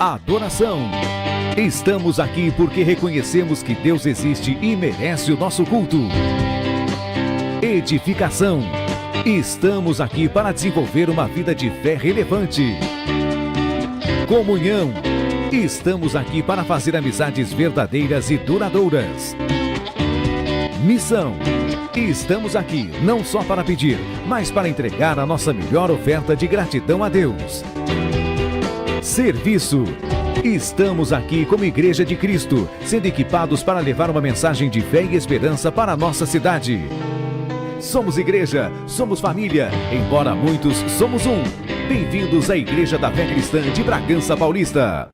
adoração. Estamos aqui porque reconhecemos que Deus existe e merece o nosso culto. Edificação. Estamos aqui para desenvolver uma vida de fé relevante. Comunhão. Estamos aqui para fazer amizades verdadeiras e duradouras. Missão. Estamos aqui não só para pedir, mas para entregar a nossa melhor oferta de gratidão a Deus. Serviço. Estamos aqui como Igreja de Cristo, sendo equipados para levar uma mensagem de fé e esperança para a nossa cidade. Somos igreja, somos família, embora muitos somos um. Bem-vindos à Igreja da Fé Cristã de Bragança Paulista.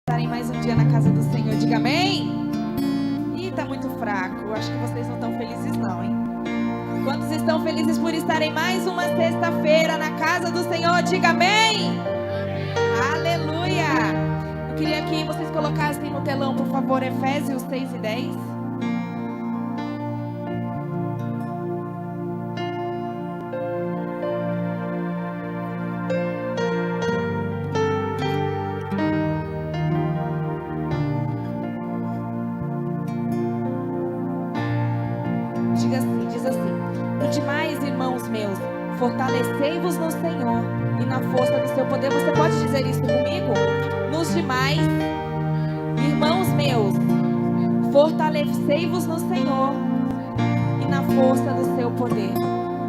Estarem mais um dia na casa do Senhor, diga amém. Ih, tá muito fraco, acho que vocês não estão felizes não, hein? Quantos estão felizes por estarem mais uma sexta-feira na casa do Senhor, diga amém. Aleluia. Eu queria que vocês colocassem no telão, por favor, Efésios 6:10. Fortalecei-vos no Senhor e na força do seu poder. Você pode dizer isso comigo? Nos demais, irmãos meus, fortalecei-vos no Senhor e na força do seu poder.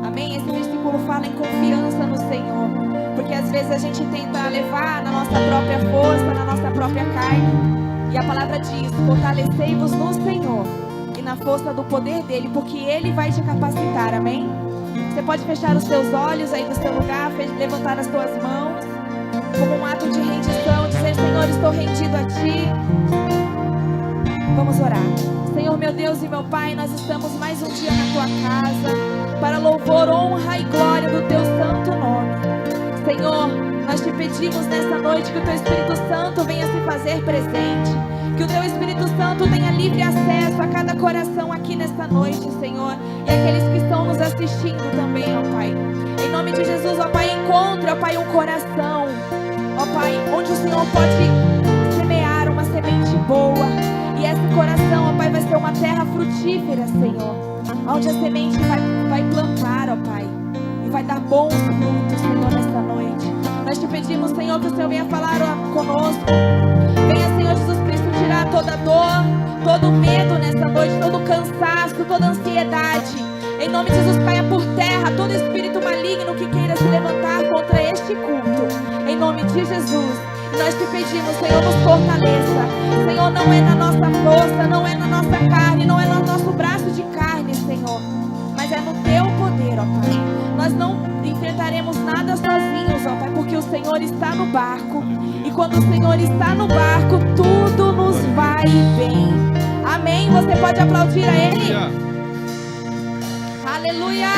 Amém? Esse versículo fala em confiança no Senhor, porque às vezes a gente tenta levar na nossa própria força, na nossa própria carne, e a palavra diz: fortalecei-vos no Senhor e na força do poder dele, porque ele vai te capacitar. Amém? Você pode fechar os seus olhos aí no seu lugar, levantar as tuas mãos, como um ato de rendição, dizer: Senhor, estou rendido a Ti. Vamos orar. Senhor, meu Deus e meu Pai, nós estamos mais um dia na Tua casa, para louvor, honra e glória do Teu santo nome. Senhor, nós Te pedimos nesta noite que o Teu Espírito Santo venha se fazer presente, que o Teu Espírito Santo tenha livre acesso a cada coração aqui nesta noite, Senhor, e aqueles que estão nos assistindo também, ó Pai. Em nome de Jesus, ó Pai, encontre, ó Pai, um coração, ó Pai, onde o Senhor pode semear uma semente boa, e esse coração, ó Pai, vai ser uma terra frutífera, Senhor, onde a semente vai plantar, ó Pai, e vai dar bons frutos, Senhor, nesta noite. Nós Te pedimos, Senhor, que o Senhor venha falar conosco, venha, Senhor Jesus Cristo, tirar toda dor, todo medo nessa noite, todo cansaço, toda ansiedade. Em nome de Jesus, caia por terra todo espírito maligno que queira se levantar contra este culto. Em nome de Jesus, nós Te pedimos, Senhor, nos fortaleça. Senhor, não é na nossa força, não é na nossa carne, não é no nosso braço de carne, Senhor, mas é no Teu poder, ó Pai. Nós não enfrentaremos nada sozinhos, ó Pai, porque o Senhor está no barco. E quando o Senhor está no barco, tudo nos vai bem. Amém? Você pode aplaudir a Ele? Aleluia!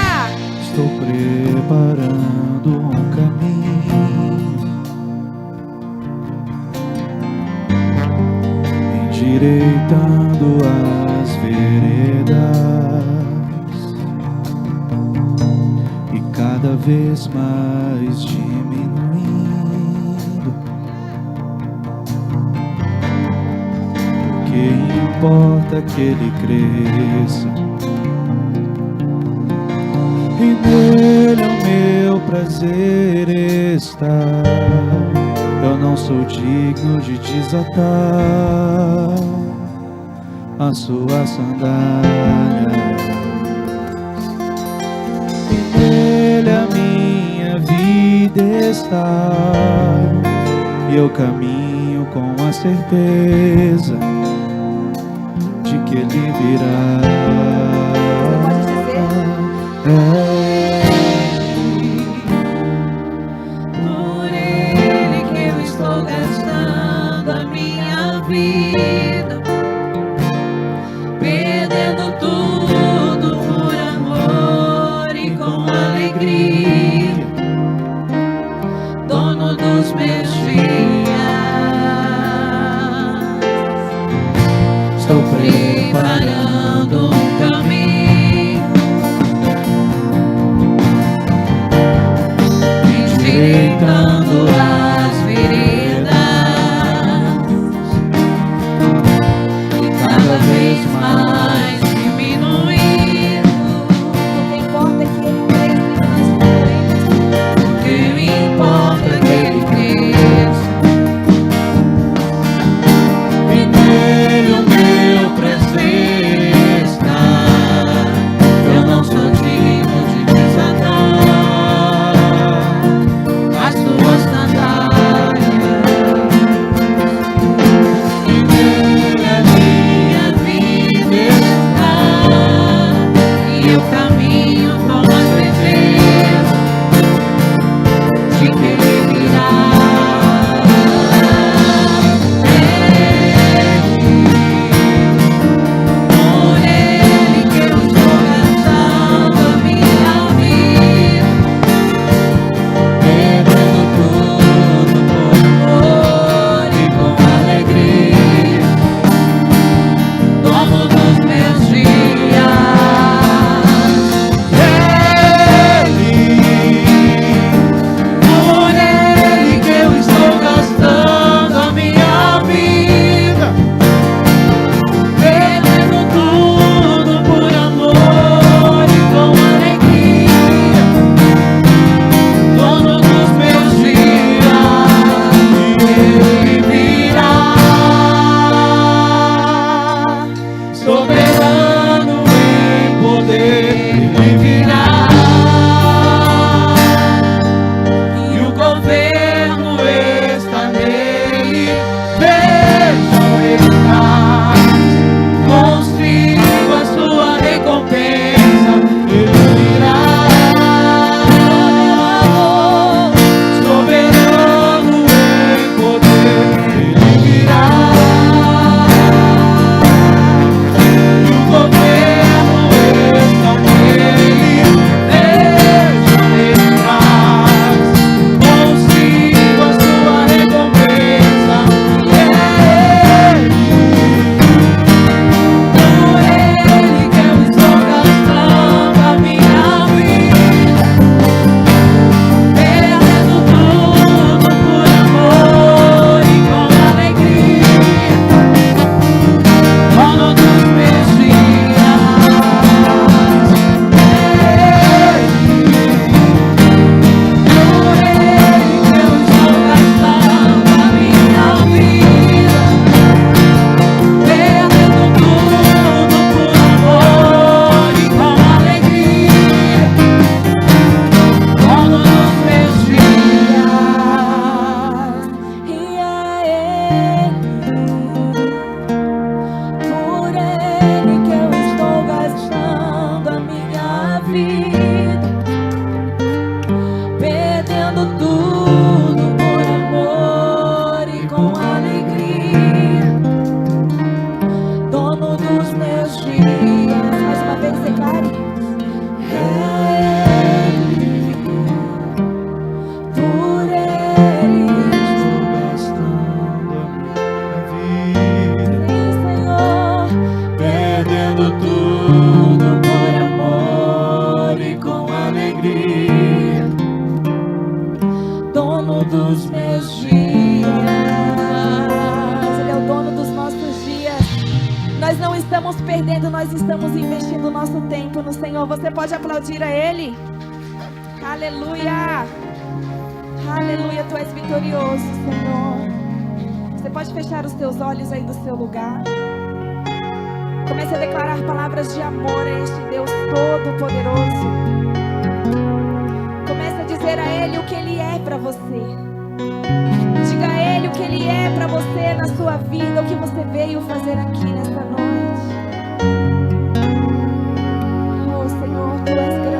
Estou preparando um caminho, endireitando as veredas, e cada vez mais diminuindo. O que importa que ele cresça, e nele é o meu prazer estar. Eu não sou digno de desatar as suas sandálias, e nele a minha vida está, e eu caminho com a certeza de que ele virá. Por Ele que eu estou gastando a minha vida, perdendo tudo por amor e com alegria, dono dos meus dias. investindo o nosso tempo no Senhor. Você pode aplaudir a Ele? Aleluia! Aleluia, Tu és vitorioso, Senhor. Você pode fechar os teus olhos aí do seu lugar. Comece a declarar palavras de amor a este Deus Todo-Poderoso. Comece a dizer a Ele o que Ele é para você. Diga a Ele o que Ele é para você na sua vida, o que você veio fazer aqui nesta noite. Oh Senhor, Tu és grande.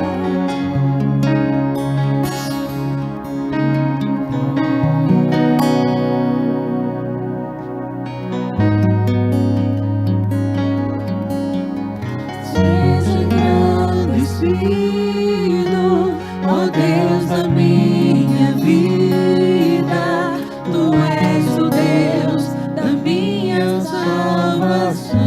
Ó Deus da minha vida, Tu és o Deus da minha salvação.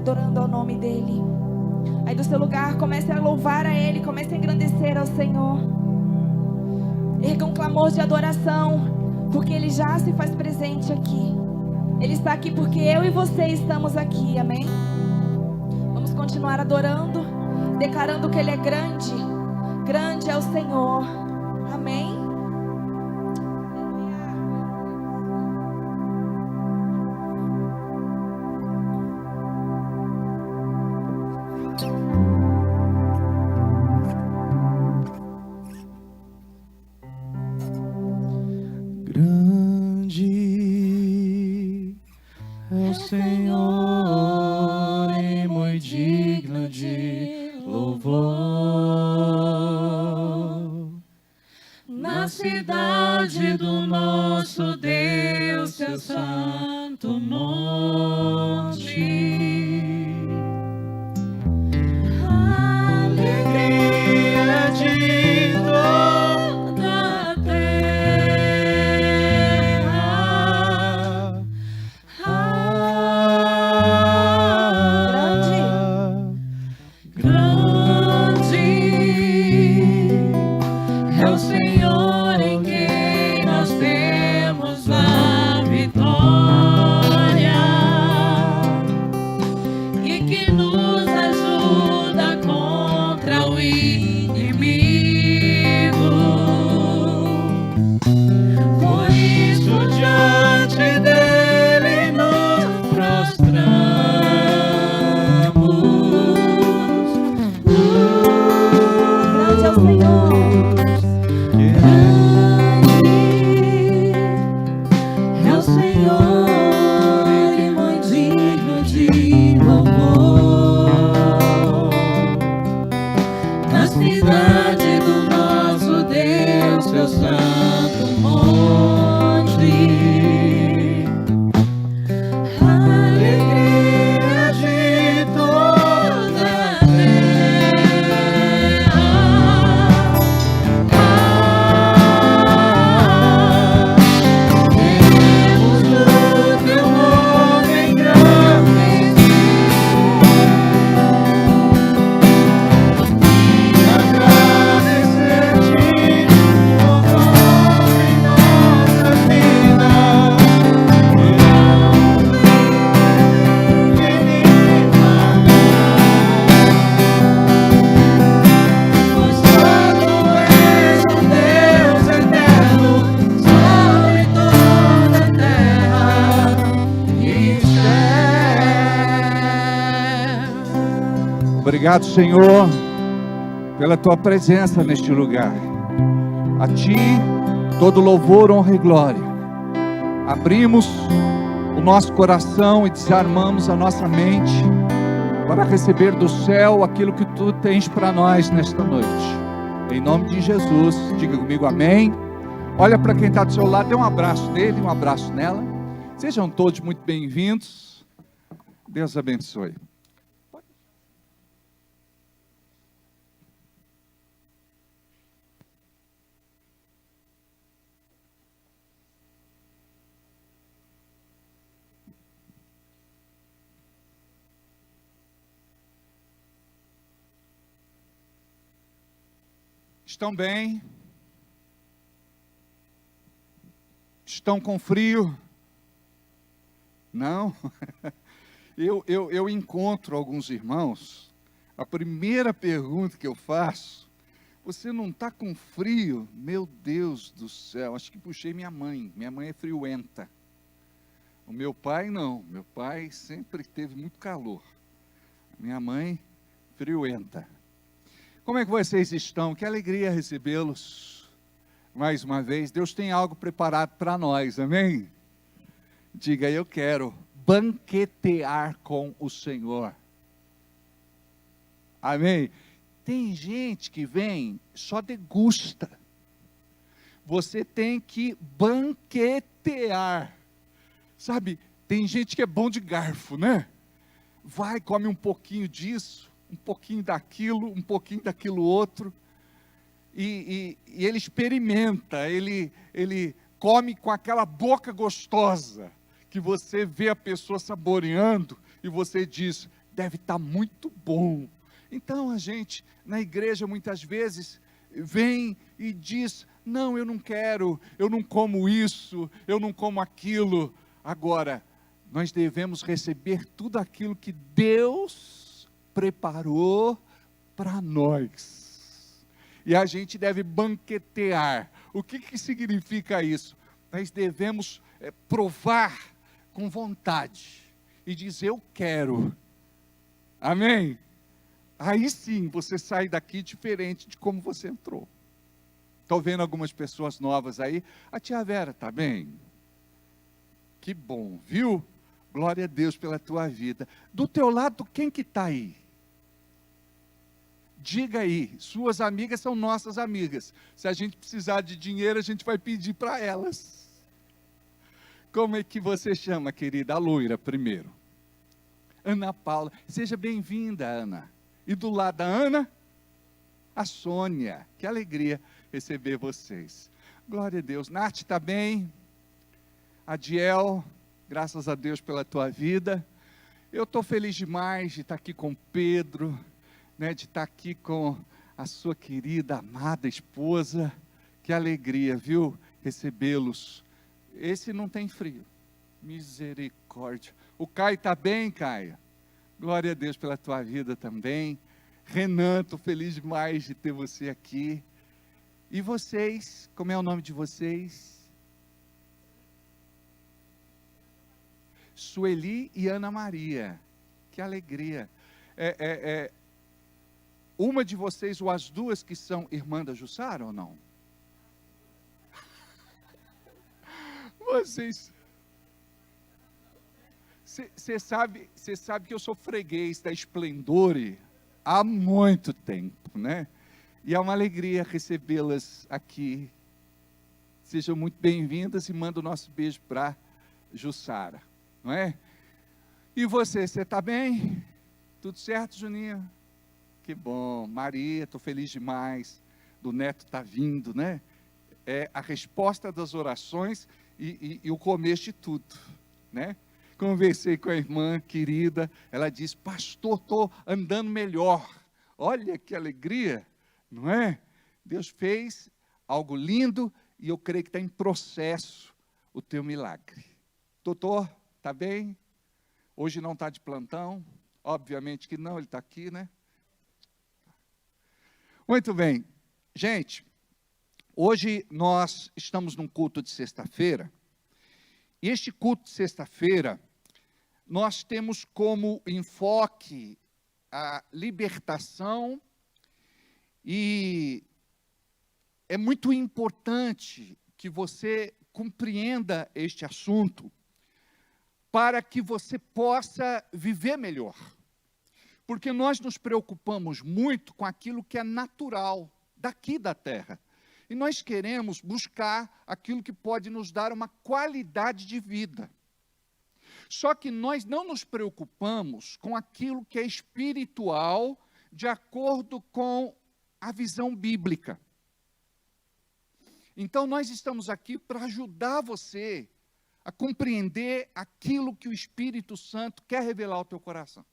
adorando ao nome dEle. Aí do seu lugar, comece a louvar a Ele, comece a engrandecer ao Senhor. Erga um clamor de adoração, porque Ele já se faz presente aqui. Ele está aqui porque eu e você estamos aqui, amém? Vamos continuar adorando, declarando que Ele é grande. Grande é o Senhor, amém? Grande é o Senhor e muito digno de louvor. Na cidade do nosso Deus, seu santo monte. Alegria de Toda a terra. Grande é o Senhor em quem nós temos a vitória e que nos ajuda contra o inimigo. Por isso diante dele nos prostramos. Grande é o Senhor. É o Senhor e muito digno de louvor. Na cidade do nosso Deus, seu santo monte. Alegria de toda a terra. Queremos o teu nome engrandecido e agradecer-te por nome em nossas vidas. Pois santo és o Deus eterno sobre toda a terra e céu. Obrigado, Senhor, pela tua presença neste lugar. A ti todo louvor, honra e glória. Abrimos o nosso coração e desarmamos a nossa mente para receber do céu aquilo que tu tens para nós nesta noite. Em nome de Jesus, diga comigo amém. Olha para quem está do seu lado, dê um abraço nele, um abraço nela. Sejam todos muito bem-vindos. Deus abençoe. Estão bem? Estão com frio? Não? Eu encontro alguns irmãos, a primeira pergunta que eu faço: você não está com frio? Meu Deus do céu, acho que puxei minha mãe é friuenta. O meu pai não, meu pai sempre teve muito calor. Minha mãe, friuenta. Como é que vocês estão? Que alegria recebê-los mais uma vez. Deus tem algo preparado para nós, amém? Diga, eu quero banquetear com o Senhor. Amém? Tem gente que vem, só degusta. Você tem que banquetear. Sabe, tem gente que é bom de garfo, né? Vai, come um pouquinho disso, um pouquinho daquilo outro, e ele experimenta, ele come com aquela boca gostosa, que você vê a pessoa saboreando, e você diz, deve estar muito bom. Então a gente, na igreja, muitas vezes, vem e diz, não, eu não quero, eu não como isso, eu não como aquilo. Agora, nós devemos receber tudo aquilo que Deus preparou para nós. E a gente deve banquetear. O que significa isso? Nós devemos provar com vontade e dizer, eu quero. Amém? Aí sim, você sai daqui diferente de como você entrou. Estou vendo algumas pessoas novas aí. A tia Vera está bem? Que bom, viu? Glória a Deus pela tua vida. Do teu lado, quem que está aí? Diga aí, suas amigas são nossas amigas. Se a gente precisar de dinheiro, a gente vai pedir para elas. Como é que você chama, querida? A loira primeiro. Ana Paula. Seja bem-vinda, Ana. E do lado da Ana, a Sônia. Que alegria receber vocês. Glória a Deus. Nath está bem? Adiel, graças a Deus pela tua vida. Eu estou feliz demais de estar aqui com Pedro, né, de estar aqui com a sua querida, amada esposa. Que alegria, viu? Recebê-los. Esse não tem frio. Misericórdia. O Caio está bem, Caio? Glória a Deus pela tua vida também. Renan, estou feliz demais de ter você aqui. E vocês, como é o nome de vocês? Sueli e Ana Maria. Que alegria. Uma de vocês, ou as duas que são irmã da Jussara ou não? Vocês... Você sabe que eu sou freguês da Esplendore há muito tempo, né? E é uma alegria recebê-las aqui. Sejam muito bem-vindas e manda o nosso beijo para Jussara, não é? E você está bem? Tudo certo, Juninho? Que bom. Maria, estou feliz demais. Do neto está vindo, né? É a resposta das orações e o começo de tudo, né? Conversei com a irmã querida, ela disse, pastor, estou andando melhor. Olha que alegria, não é? Deus fez algo lindo e eu creio que está em processo o teu milagre. Doutor, está bem? Hoje não está de plantão? Obviamente que não, ele está aqui, né? Muito bem. Gente, hoje nós estamos num culto de sexta-feira, e este culto de sexta-feira, nós temos como enfoque a libertação, e é muito importante que você compreenda este assunto, para que você possa viver melhor. Porque nós nos preocupamos muito com aquilo que é natural, daqui da terra. E nós queremos buscar aquilo que pode nos dar uma qualidade de vida. Só que nós não nos preocupamos com aquilo que é espiritual, de acordo com a visão bíblica. Então nós estamos aqui para ajudar você a compreender aquilo que o Espírito Santo quer revelar ao teu coração.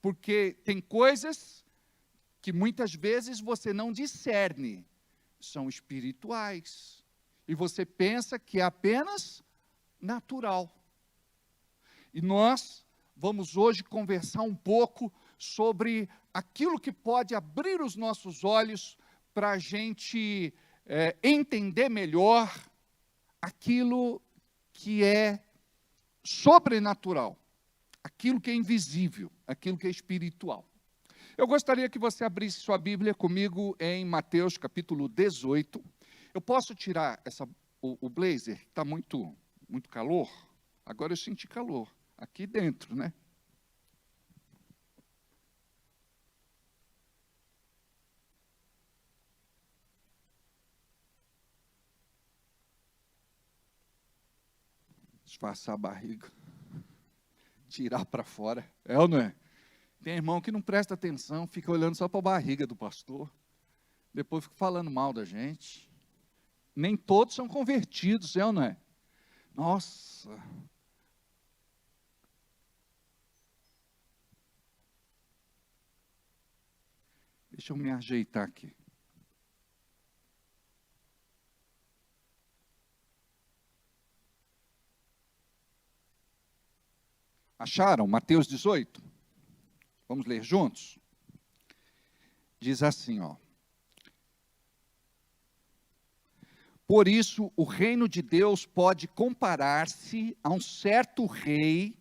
Porque tem coisas que muitas vezes você não discerne, são espirituais. E você pensa que é apenas natural. E nós vamos hoje conversar um pouco sobre aquilo que pode abrir os nossos olhos para a gente entender melhor aquilo que é sobrenatural, aquilo que é invisível, aquilo que é espiritual. Eu gostaria que você abrisse sua Bíblia comigo em Mateus capítulo 18. Eu posso tirar o blazer? Está muito calor? Agora eu senti calor, aqui dentro, né? Disfarçar a barriga, tirar para fora, é ou não é? Tem irmão que não presta atenção, fica olhando só para a barriga do pastor, depois fica falando mal da gente. Nem todos são convertidos, é ou não é? Nossa! Deixa eu me ajeitar aqui. Acharam? Mateus 18? Vamos ler juntos? Diz assim, ó. Por isso, o reino de Deus pode comparar-se a um certo rei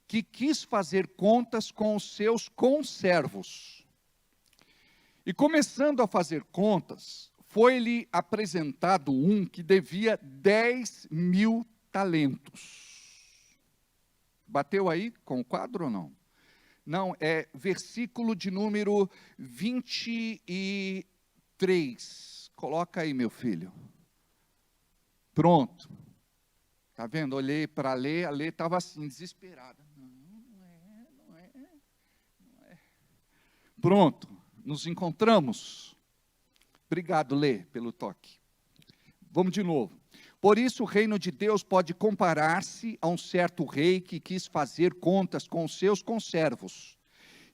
que quis fazer contas com os seus conservos. E começando a fazer contas, foi-lhe apresentado um que devia 10.000 talentos. Bateu aí com o quadro ou não? Não, é versículo de número 23. Coloca aí, meu filho. Pronto. Está vendo? Olhei para ler, a Lê estava assim, desesperada. Não é. Pronto, nos encontramos. Obrigado, Lê, pelo toque. Vamos de novo. Por isso o reino de Deus pode comparar-se a um certo rei que quis fazer contas com os seus conservos.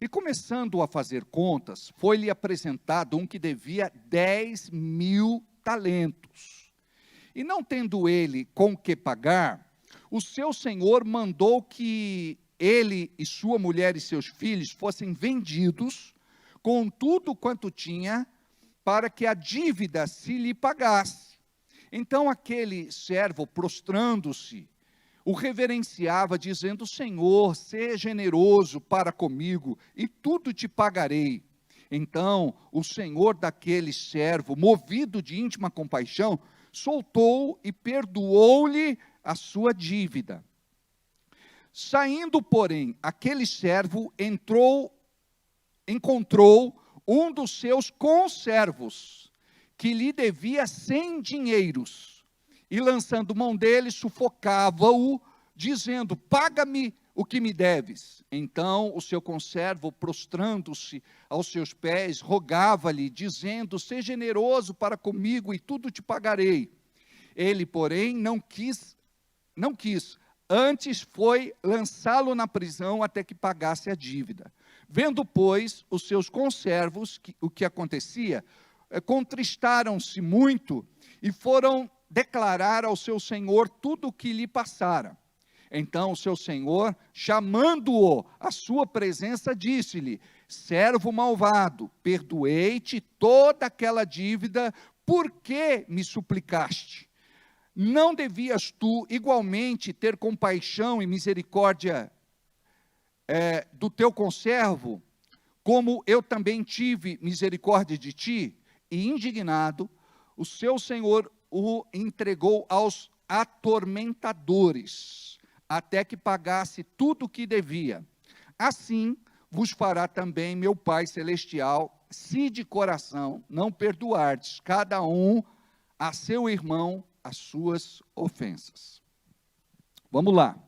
E começando a fazer contas, foi-lhe apresentado um que devia 10.000 talentos. E não tendo ele com que pagar, o seu senhor mandou que ele e sua mulher e seus filhos fossem vendidos com tudo quanto tinha, para que a dívida se lhe pagasse. Então aquele servo, prostrando-se, o reverenciava, dizendo: Senhor, seja generoso para comigo, e tudo te pagarei. Então o senhor daquele servo, movido de íntima compaixão, soltou e perdoou-lhe a sua dívida. Saindo, porém, aquele servo encontrou um dos seus conservos, que lhe devia 100 dinheiros, e lançando mão dele, sufocava-o, dizendo: paga-me o que me deves. Então o seu conservo, prostrando-se aos seus pés, rogava-lhe, dizendo: seja generoso para comigo, e tudo te pagarei. Ele, porém, não quis, antes foi lançá-lo na prisão até que pagasse a dívida. Vendo, pois, os seus conservos o que acontecia, contristaram-se muito e foram declarar ao seu senhor tudo o que lhe passara. Então o seu senhor, chamando-o à sua presença, disse-lhe: servo malvado, perdoei-te toda aquela dívida, por que me suplicaste? Não devias tu igualmente ter compaixão e misericórdia do teu conservo, como eu também tive misericórdia de ti? E indignado, o seu senhor o entregou aos atormentadores, até que pagasse tudo o que devia. Assim vos fará também meu Pai Celestial, se de coração não perdoardes cada um a seu irmão as suas ofensas. Vamos lá.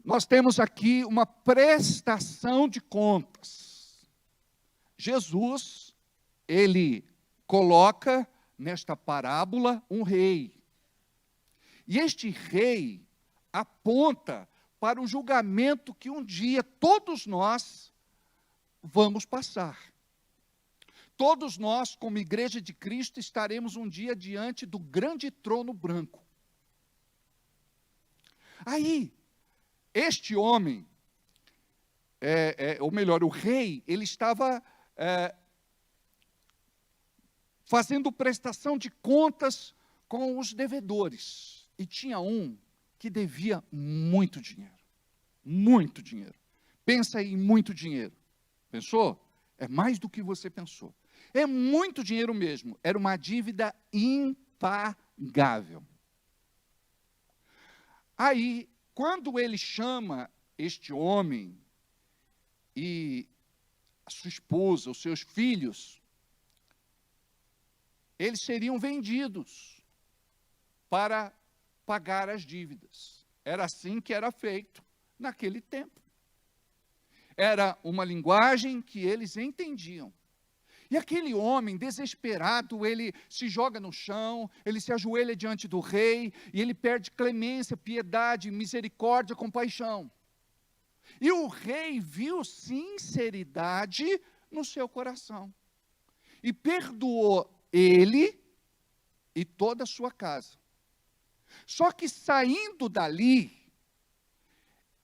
Nós temos aqui uma prestação de contas. Jesus, ele coloca nesta parábola um rei. E este rei aponta para o julgamento que um dia todos nós vamos passar. Todos nós, como igreja de Cristo, estaremos um dia diante do grande trono branco. Aí, este homem, ou melhor, o rei, ele estava fazendo prestação de contas com os devedores. E tinha um que devia muito dinheiro. Muito dinheiro. Pensa aí em muito dinheiro. Pensou? É mais do que você pensou. É muito dinheiro mesmo. Era uma dívida impagável. Aí, quando ele chama este homem e a sua esposa, os seus filhos, eles seriam vendidos para pagar as dívidas. Era assim que era feito naquele tempo. Era uma linguagem que eles entendiam. E aquele homem desesperado, ele se joga no chão, ele se ajoelha diante do rei, e ele pede clemência, piedade, misericórdia, compaixão. E o rei viu sinceridade no seu coração. E perdoou ele e toda a sua casa. Só que saindo dali,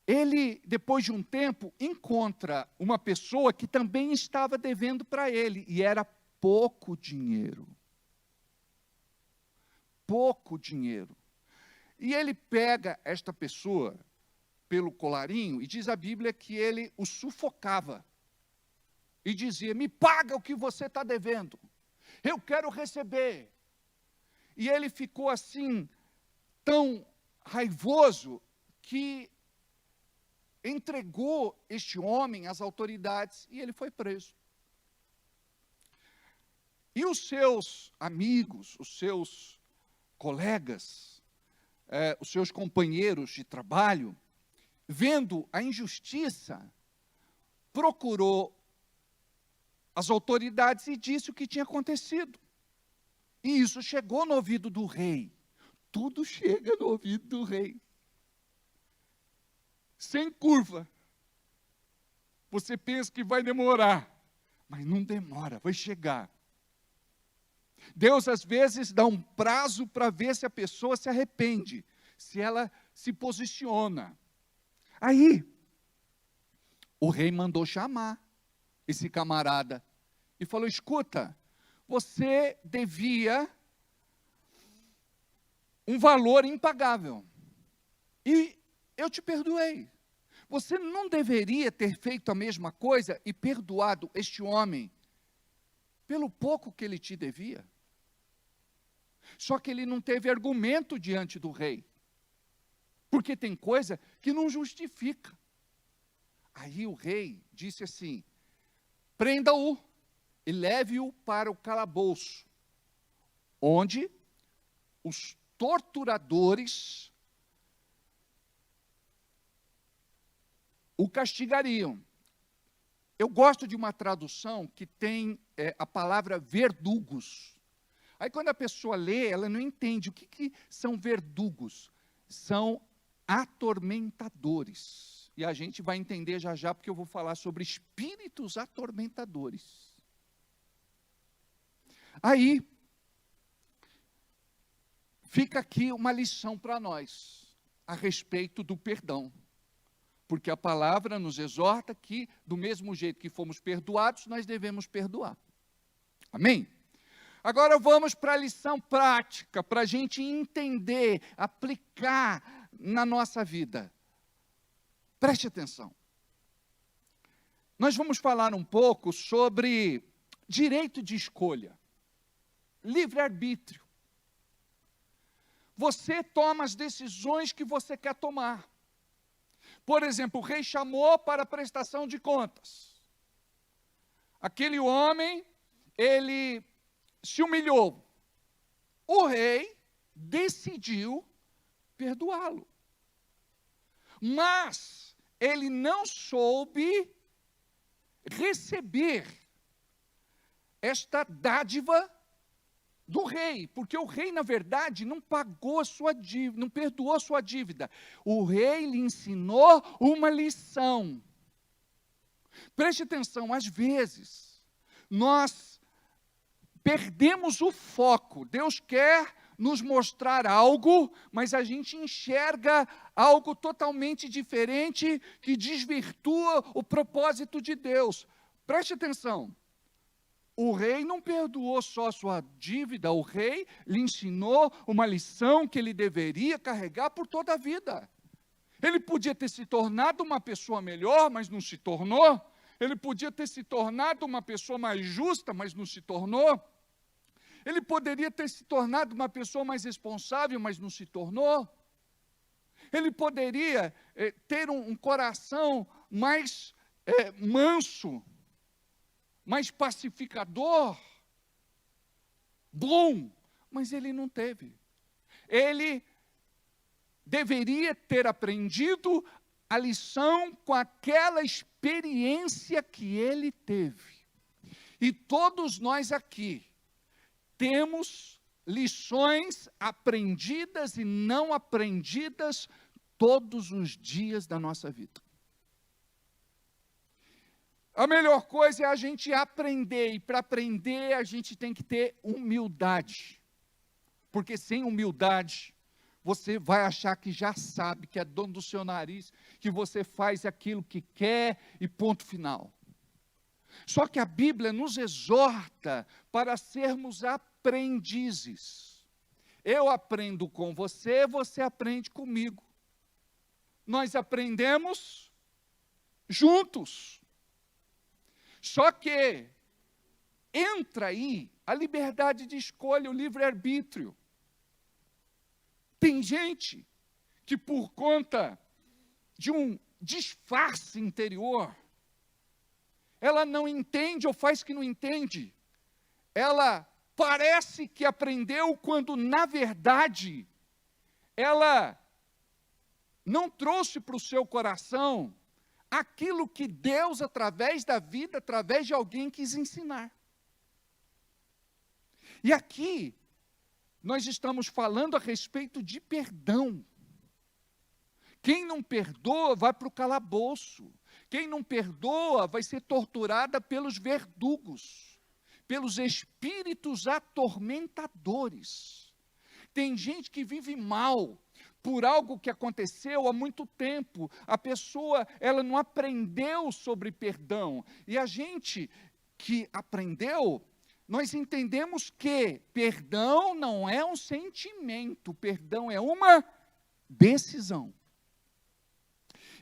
ele, depois de um tempo, encontra uma pessoa que também estava devendo para ele, e era pouco dinheiro. Pouco dinheiro. E ele pega esta pessoa pelo colarinho, e diz a Bíblia que ele o sufocava. E dizia: me paga o que você está devendo. Eu quero receber. E ele ficou assim, tão raivoso, que entregou este homem às autoridades e ele foi preso. E os seus amigos, os seus colegas, os seus companheiros de trabalho, vendo a injustiça, procurou as autoridades e disse o que tinha acontecido. E isso chegou no ouvido do rei. Tudo chega no ouvido do rei. Sem curva. Você pensa que vai demorar, mas não demora, vai chegar. Deus às vezes dá um prazo para ver se a pessoa se arrepende, se ela se posiciona. Aí, o rei mandou chamar esse camarada e falou: escuta, você devia um valor impagável, e eu te perdoei. Você não deveria ter feito a mesma coisa e perdoado este homem pelo pouco que ele te devia? Só que ele não teve argumento diante do rei, porque tem coisa que não justifica. Aí o rei disse assim: prenda-o e leve-o para o calabouço, onde os torturadores o castigariam. Eu gosto de uma tradução que tem a palavra verdugos. Aí quando a pessoa lê, ela não entende o que são verdugos. São atormentadores. E a gente vai entender já já, porque eu vou falar sobre espíritos atormentadores. Aí, fica aqui uma lição para nós, a respeito do perdão. Porque a palavra nos exorta que, do mesmo jeito que fomos perdoados, nós devemos perdoar. Amém? Agora vamos para a lição prática, para a gente entender, aplicar na nossa vida. Preste atenção. Nós vamos falar um pouco sobre direito de escolha, livre-arbítrio. Você toma as decisões que você quer tomar. Por exemplo, o rei chamou para a prestação de contas. Aquele homem, ele se humilhou. O rei decidiu perdoá-lo. Mas ele não soube receber esta dádiva do rei, porque o rei, na verdade, não pagou a sua dívida, não perdoou a sua dívida. O rei lhe ensinou uma lição. Preste atenção, às vezes, nós perdemos o foco. Deus quer nos mostrar algo, mas a gente enxerga algo totalmente diferente, que desvirtua o propósito de Deus. Preste atenção. O rei não perdoou só a sua dívida, o rei lhe ensinou uma lição que ele deveria carregar por toda a vida. Ele podia ter se tornado uma pessoa melhor, mas não se tornou. Ele podia ter se tornado uma pessoa mais justa, mas não se tornou. Ele poderia ter se tornado uma pessoa mais responsável, mas não se tornou. Ele poderia ter um coração mais manso, mais pacificador, bom, mas ele não teve. Ele deveria ter aprendido a lição com aquela experiência que ele teve. E todos nós aqui temos lições aprendidas e não aprendidas todos os dias da nossa vida. A melhor coisa é a gente aprender, e para aprender a gente tem que ter humildade. Porque sem humildade, você vai achar que já sabe, que é dono do seu nariz, que você faz aquilo que quer e ponto final. Só que a Bíblia nos exorta para sermos aprendizes. Eu aprendo com você, você aprende comigo. Nós aprendemos juntos. Só que entra aí a liberdade de escolha, o livre-arbítrio. Tem gente que por conta de um disfarce interior, ela não entende ou faz que não entende. Ela parece que aprendeu quando, na verdade, ela não trouxe para o seu coração aquilo que Deus, através da vida, através de alguém, quis ensinar. E aqui, nós estamos falando a respeito de perdão. Quem não perdoa vai para o calabouço. Quem não perdoa vai ser torturada pelos verdugos, pelos espíritos atormentadores. Tem gente que vive mal por algo que aconteceu há muito tempo. A pessoa, ela não aprendeu sobre perdão. E a gente que aprendeu, nós entendemos que perdão não é um sentimento, perdão é uma decisão.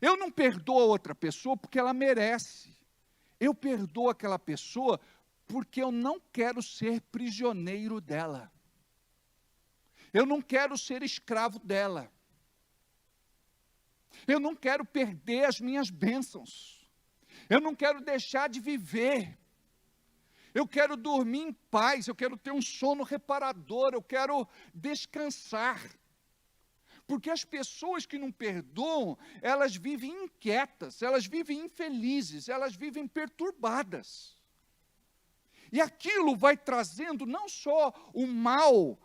Eu não perdoo a outra pessoa porque ela merece. Eu perdoo aquela pessoa porque eu não quero ser prisioneiro dela. Eu não quero ser escravo dela. Eu não quero perder as minhas bênçãos. Eu não quero deixar de viver. Eu quero dormir em paz, eu quero ter um sono reparador, eu quero descansar. Porque as pessoas que não perdoam, elas vivem inquietas, elas vivem infelizes, elas vivem perturbadas. E aquilo vai trazendo não só o mal,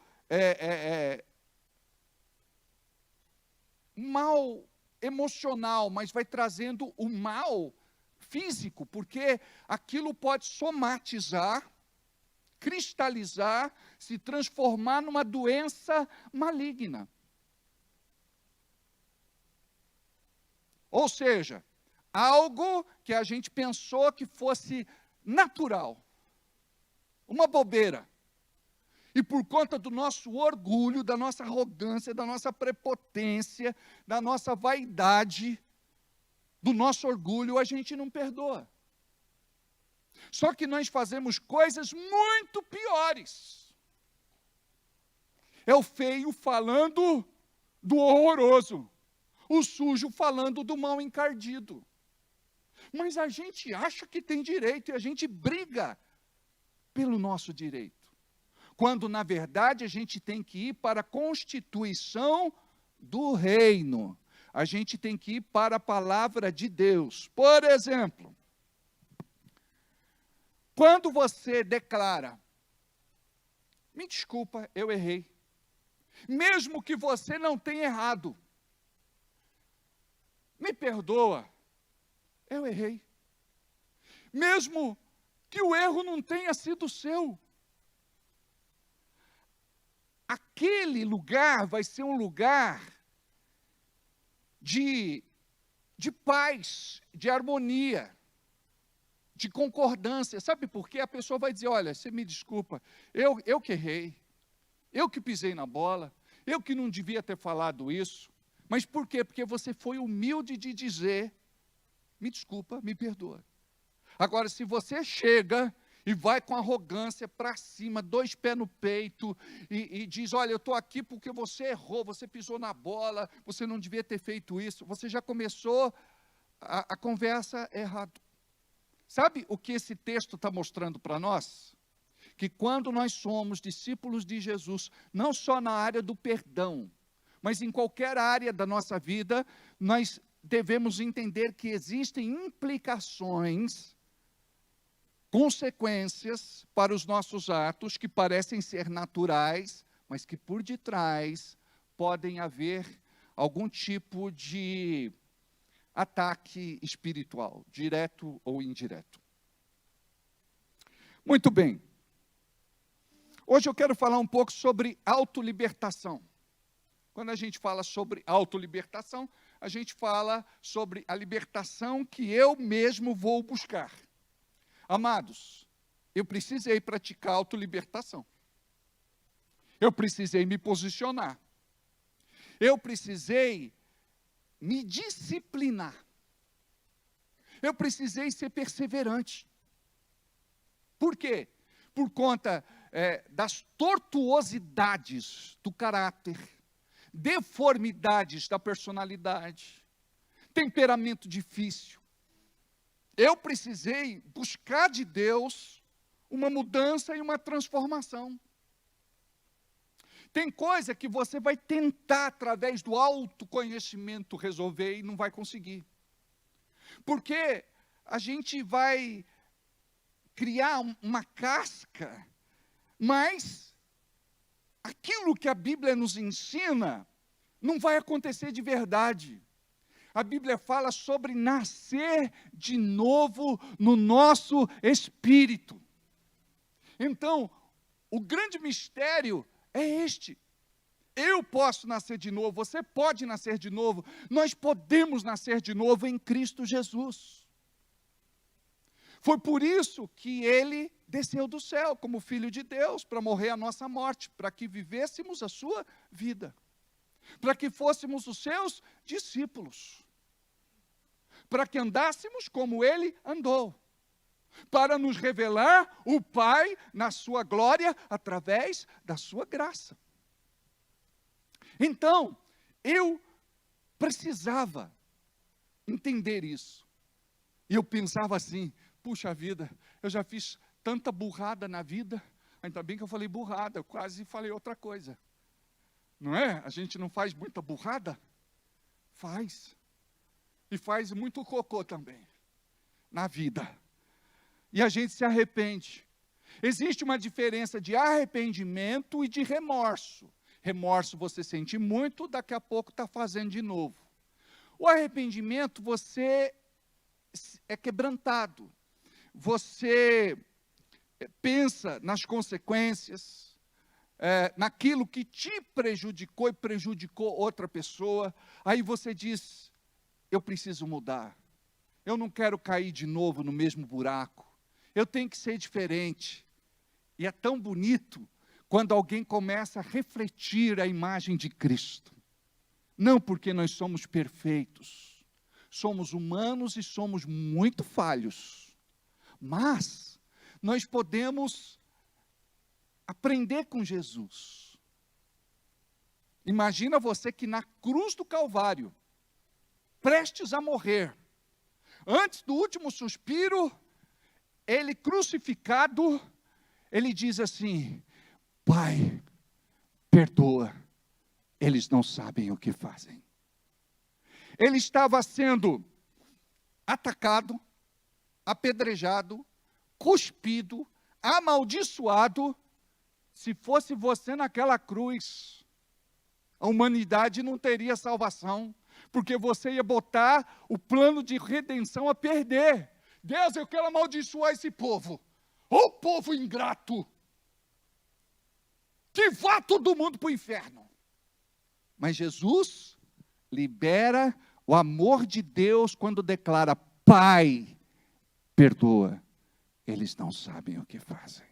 mal emocional, mas vai trazendo o mal físico, porque aquilo pode somatizar, cristalizar, se transformar numa doença maligna. Ou seja, algo que a gente pensou que fosse natural, uma bobeira. E por conta do nosso orgulho, da nossa arrogância, da nossa prepotência, da nossa vaidade, do nosso orgulho, a gente não perdoa. Só que nós fazemos coisas muito piores. É o feio falando do horroroso, o sujo falando do mal encardido. Mas a gente acha que tem direito e a gente briga pelo nosso direito. Quando, na verdade, a gente tem que ir para a constituição do reino. A gente tem que ir para a palavra de Deus. Por exemplo, quando você declara, me desculpa, eu errei. Mesmo que você não tenha errado, me perdoa, eu errei. Mesmo que o erro não tenha sido seu, aquele lugar vai ser um lugar de paz, de harmonia, de concordância. Sabe por quê? A pessoa vai dizer, olha, você me desculpa, eu que errei, eu que pisei na bola, eu que não devia ter falado isso. Mas por quê? Porque você foi humilde de dizer, me desculpa, me perdoa. Agora, se você chega e vai com arrogância para cima, 2 pés no peito, e diz, olha, eu estou aqui porque você errou, você pisou na bola, você não devia ter feito isso, você já começou a conversa errado. Sabe o que esse texto está mostrando para nós? Que quando nós somos discípulos de Jesus, não só na área do perdão, mas em qualquer área da nossa vida, nós devemos entender que existem implicações, consequências para os nossos atos que parecem ser naturais, mas que por detrás podem haver algum tipo de ataque espiritual, direto ou indireto. Muito bem. Hoje eu quero falar um pouco sobre autolibertação. Quando a gente fala sobre autolibertação, a gente fala sobre a libertação que eu mesmo vou buscar. Amados, eu precisei praticar autolibertação. Eu precisei me posicionar. Eu precisei me disciplinar. Eu precisei ser perseverante. Por quê? Por conta das tortuosidades do caráter, deformidades da personalidade, temperamento difícil. Eu precisei buscar de Deus uma mudança e uma transformação. Tem coisa que você vai tentar, através do autoconhecimento, resolver e não vai conseguir. Porque a gente vai criar uma casca, mas aquilo que a Bíblia nos ensina não vai acontecer de verdade. A Bíblia fala sobre nascer de novo no nosso espírito. Então, o grande mistério é este. Eu posso nascer de novo, você pode nascer de novo, nós podemos nascer de novo em Cristo Jesus. Foi por isso que ele desceu do céu como Filho de Deus, para morrer a nossa morte, para que vivêssemos a sua vida, para que fôssemos os seus discípulos, para que andássemos como ele andou, para nos revelar o Pai na sua glória, através da sua graça. Então, eu precisava entender isso. E eu pensava assim, puxa vida, eu já fiz tanta burrada na vida, ainda bem que eu falei burrada, eu quase falei outra coisa. Não é? A gente não faz muita burrada? Faz. E faz muito cocô também, na vida. E a gente se arrepende. Existe uma diferença de arrependimento e de remorso. Remorso você sente muito, daqui a pouco está fazendo de novo. O arrependimento, você é quebrantado. Você pensa nas consequências, naquilo que te prejudicou e prejudicou outra pessoa. Aí você diz, eu preciso mudar. Eu não quero cair de novo no mesmo buraco. Eu tenho que ser diferente. E é tão bonito quando alguém começa a refletir a imagem de Cristo. Não porque nós somos perfeitos. Somos humanos e somos muito falhos. Mas nós podemos aprender com Jesus. Imagina você que na cruz do Calvário, prestes a morrer, antes do último suspiro, ele crucificado, ele diz assim, Pai, perdoa, eles não sabem o que fazem. Ele estava sendo atacado, apedrejado, cuspido, amaldiçoado. Se fosse você naquela cruz, a humanidade não teria salvação, porque você ia botar o plano de redenção a perder. Deus, eu quero amaldiçoar esse povo. Ô povo ingrato! Que vá todo mundo para o inferno. Mas Jesus libera o amor de Deus quando declara, Pai, perdoa, eles não sabem o que fazem.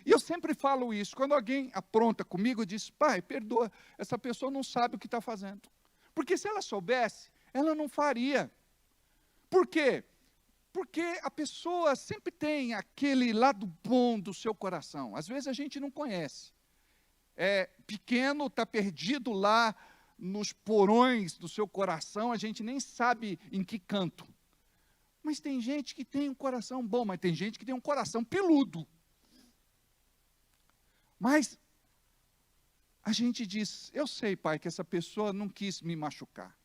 E eu sempre falo isso, quando alguém apronta comigo, diz, Pai, perdoa, essa pessoa não sabe o que está fazendo. Porque se ela soubesse, ela não faria. Por quê? Porque a pessoa sempre tem aquele lado bom do seu coração. Às vezes a gente não conhece. É pequeno, está perdido lá nos porões do seu coração, a gente nem sabe em que canto. Mas tem gente que tem um coração bom, mas tem gente que tem um coração peludo. Mas a gente diz, eu sei, Pai, que essa pessoa não quis me machucar.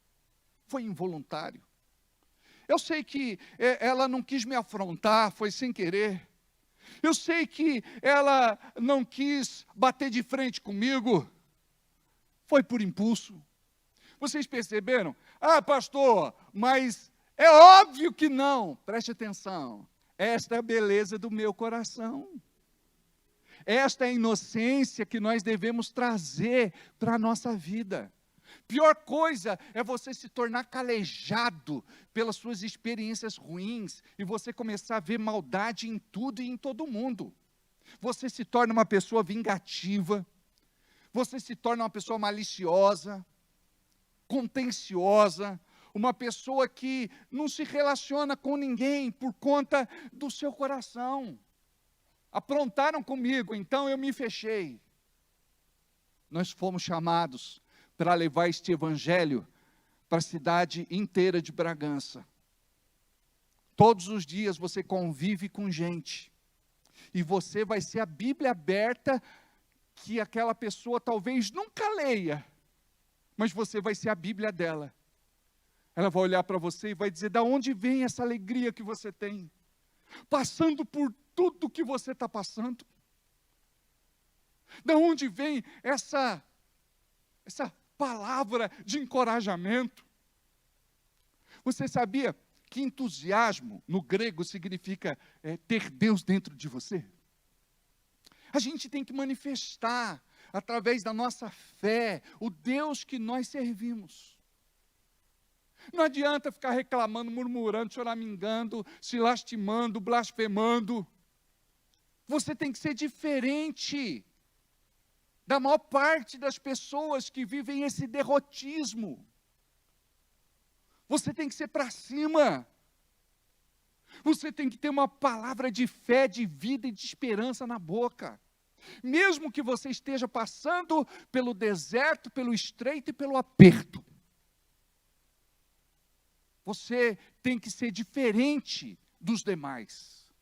Foi involuntário. Eu sei que ela não quis me afrontar, foi sem querer. Eu sei que ela não quis bater de frente comigo, foi por impulso. Vocês perceberam? Ah, pastor, mas é óbvio que não. Preste atenção. Esta é a beleza do meu coração. Esta é a inocência que nós devemos trazer para a nossa vida. Pior coisa é você se tornar calejado pelas suas experiências ruins e você começar a ver maldade em tudo e em todo mundo. Você se torna uma pessoa vingativa, você se torna uma pessoa maliciosa, contenciosa, uma pessoa que não se relaciona com ninguém por conta do seu coração. Aprontaram comigo, então eu me fechei. Nós fomos chamados para levar este evangelho para a cidade inteira de Bragança. Todos os dias você convive com gente, e você vai ser a Bíblia aberta, que aquela pessoa talvez nunca leia, mas você vai ser a Bíblia dela. Ela vai olhar para você e vai dizer: da onde vem essa alegria que você tem? Passando por tudo que você está passando. Da onde vem essa palavra de encorajamento? Você sabia que entusiasmo, no grego, significa ter Deus dentro de você? A gente tem que manifestar, através da nossa fé, o Deus que nós servimos. Não adianta ficar reclamando, murmurando, choramingando, se lastimando, blasfemando. Você tem que ser diferente da maior parte das pessoas que vivem esse derrotismo. Você tem que ser para cima. Você tem que ter uma palavra de fé, de vida e de esperança na boca. Mesmo que você esteja passando pelo deserto, pelo estreito e pelo aperto. Você tem que ser diferente dos demais.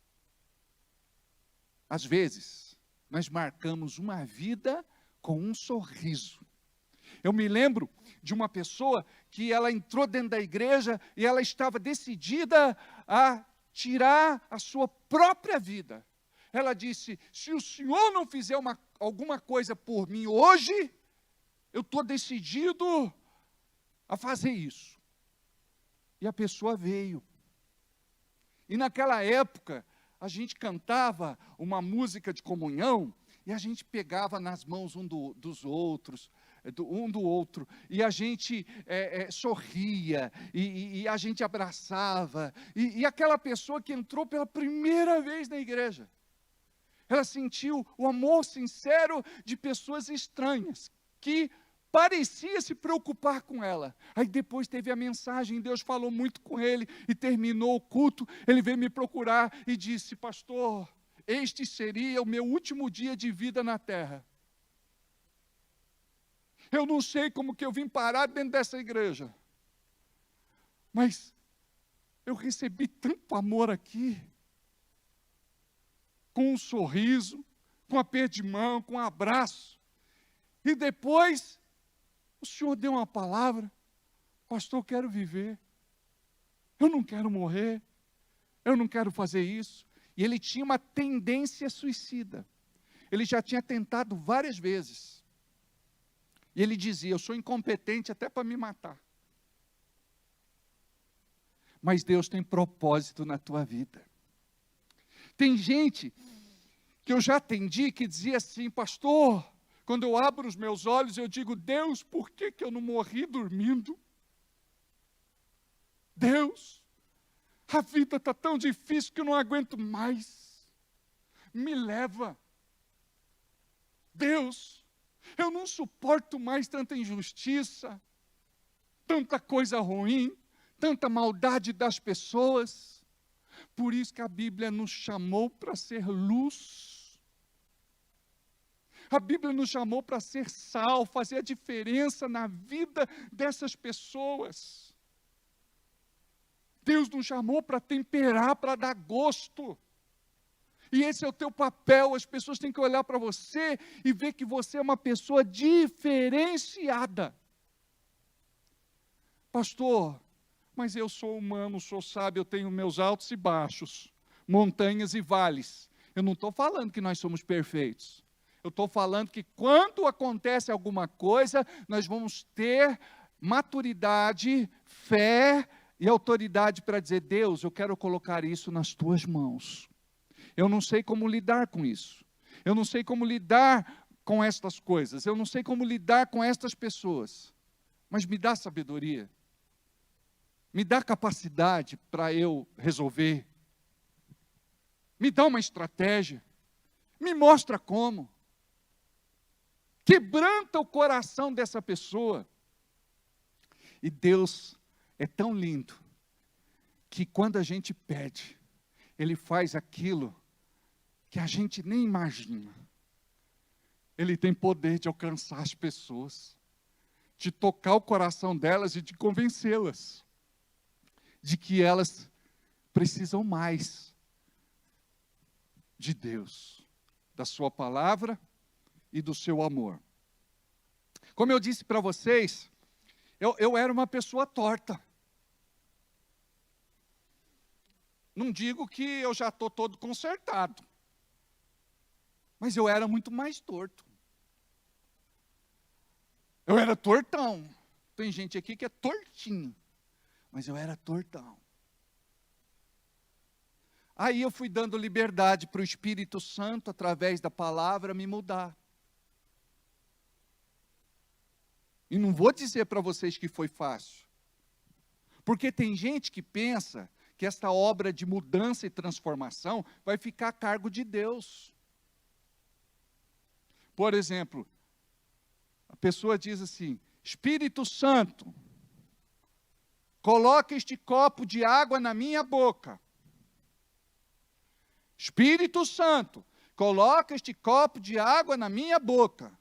Às vezes, nós marcamos uma vida com um sorriso. Eu me lembro de uma pessoa que ela entrou dentro da igreja e ela estava decidida a tirar a sua própria vida. Ela disse: se o senhor não fizer alguma coisa por mim hoje, eu estou decidido a fazer isso. E a pessoa veio. E naquela época, a gente cantava uma música de comunhão, e a gente pegava nas mãos um do outro, e a gente sorria, e a gente abraçava, e aquela pessoa que entrou pela primeira vez na igreja, ela sentiu o amor sincero de pessoas estranhas, que parecia se preocupar com ela. Aí depois teve a mensagem, Deus falou muito com ele, e terminou o culto, ele veio me procurar e disse: pastor, este seria o meu último dia de vida na terra. Eu não sei como que eu vim parar dentro dessa igreja, mas eu recebi tanto amor aqui, com um sorriso, com um aperto de mão, com um abraço, e depois o senhor deu uma palavra: pastor, eu quero viver, eu não quero morrer, eu não quero fazer isso. E ele tinha uma tendência suicida, ele já tinha tentado várias vezes, e ele dizia: eu sou incompetente até para me matar. Mas Deus tem propósito na tua vida. Tem gente que eu já atendi que dizia assim: pastor, quando eu abro os meus olhos, eu digo: Deus, por que eu não morri dormindo? Deus, a vida está tão difícil que eu não aguento mais. Me leva. Deus, eu não suporto mais tanta injustiça, tanta coisa ruim, tanta maldade das pessoas. Por isso que a Bíblia nos chamou para ser luz. A Bíblia nos chamou para ser sal, fazer a diferença na vida dessas pessoas. Deus nos chamou para temperar, para dar gosto. E esse é o teu papel. As pessoas têm que olhar para você e ver que você é uma pessoa diferenciada. Pastor, mas eu sou humano, o senhor sabe, eu tenho meus altos e baixos, montanhas e vales. Eu não estou falando que nós somos perfeitos. Eu estou falando que quando acontece alguma coisa, nós vamos ter maturidade, fé e autoridade para dizer: Deus, eu quero colocar isso nas tuas mãos. Eu não sei como lidar com isso. Eu não sei como lidar com estas coisas. Eu não sei como lidar com estas pessoas. Mas me dá sabedoria. Me dá capacidade para eu resolver. Me dá uma estratégia. Me mostra como. Quebranta o coração dessa pessoa. E Deus é tão lindo que quando a gente pede, Ele faz aquilo que a gente nem imagina. Ele tem poder de alcançar as pessoas, de tocar o coração delas e de convencê-las de que elas precisam mais de Deus, da sua palavra e do seu amor. Como eu disse para vocês, eu era uma pessoa torta. Não digo que eu já estou todo consertado, mas eu era muito mais torto. Eu era tortão. Tem gente aqui que é tortinho, mas eu era tortão. Aí eu fui dando liberdade para o Espírito Santo, através da palavra, me mudar. E não vou dizer para vocês que foi fácil. Porque tem gente que pensa que esta obra de mudança e transformação vai ficar a cargo de Deus. Por exemplo, a pessoa diz assim: Espírito Santo, coloca este copo de água na minha boca. Espírito Santo, coloca este copo de água na minha boca.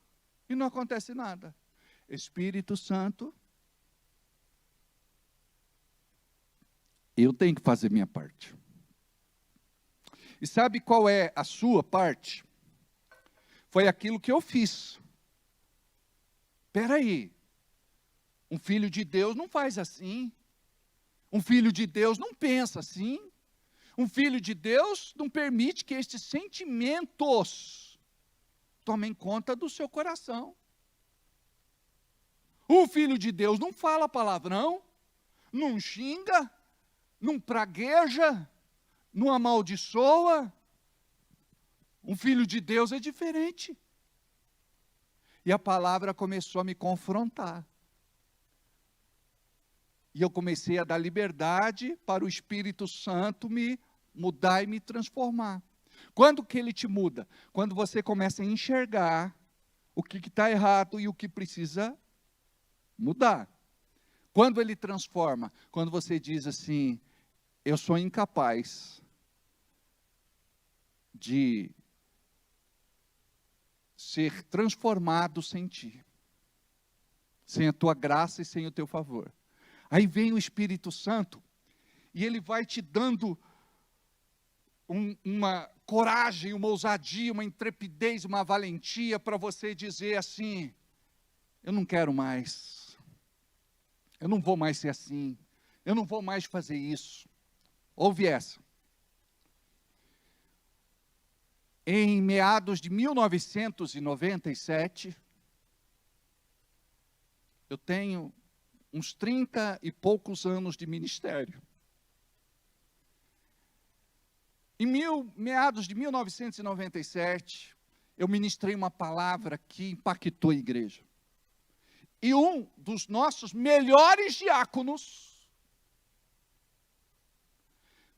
E não acontece nada. Espírito Santo, eu tenho que fazer minha parte. E sabe qual é a sua parte? Foi aquilo que eu fiz. Espera aí, um filho de Deus não faz assim. Um filho de Deus não pensa assim. Um filho de Deus não permite que estes sentimentos tomem conta do seu coração. Um filho de Deus não fala palavrão, não xinga, não pragueja, não amaldiçoa. Um filho de Deus é diferente. E a palavra começou a me confrontar. E eu comecei a dar liberdade para o Espírito Santo me mudar e me transformar. Quando que ele te muda? Quando você começa a enxergar o que está errado e o que precisa mudar. Quando ele transforma? Quando você diz assim: eu sou incapaz de ser transformado sem ti, sem a tua graça e sem o teu favor. Aí vem o Espírito Santo e ele vai te dando uma coragem, uma ousadia, uma intrepidez, uma valentia para você dizer assim: eu não quero mais, eu não vou mais ser assim, eu não vou mais fazer isso. Ouve essa. Em meados de 1997, eu tenho uns 30 e poucos anos de ministério. Em meados de 1997, eu ministrei uma palavra que impactou a igreja. E um dos nossos melhores diáconos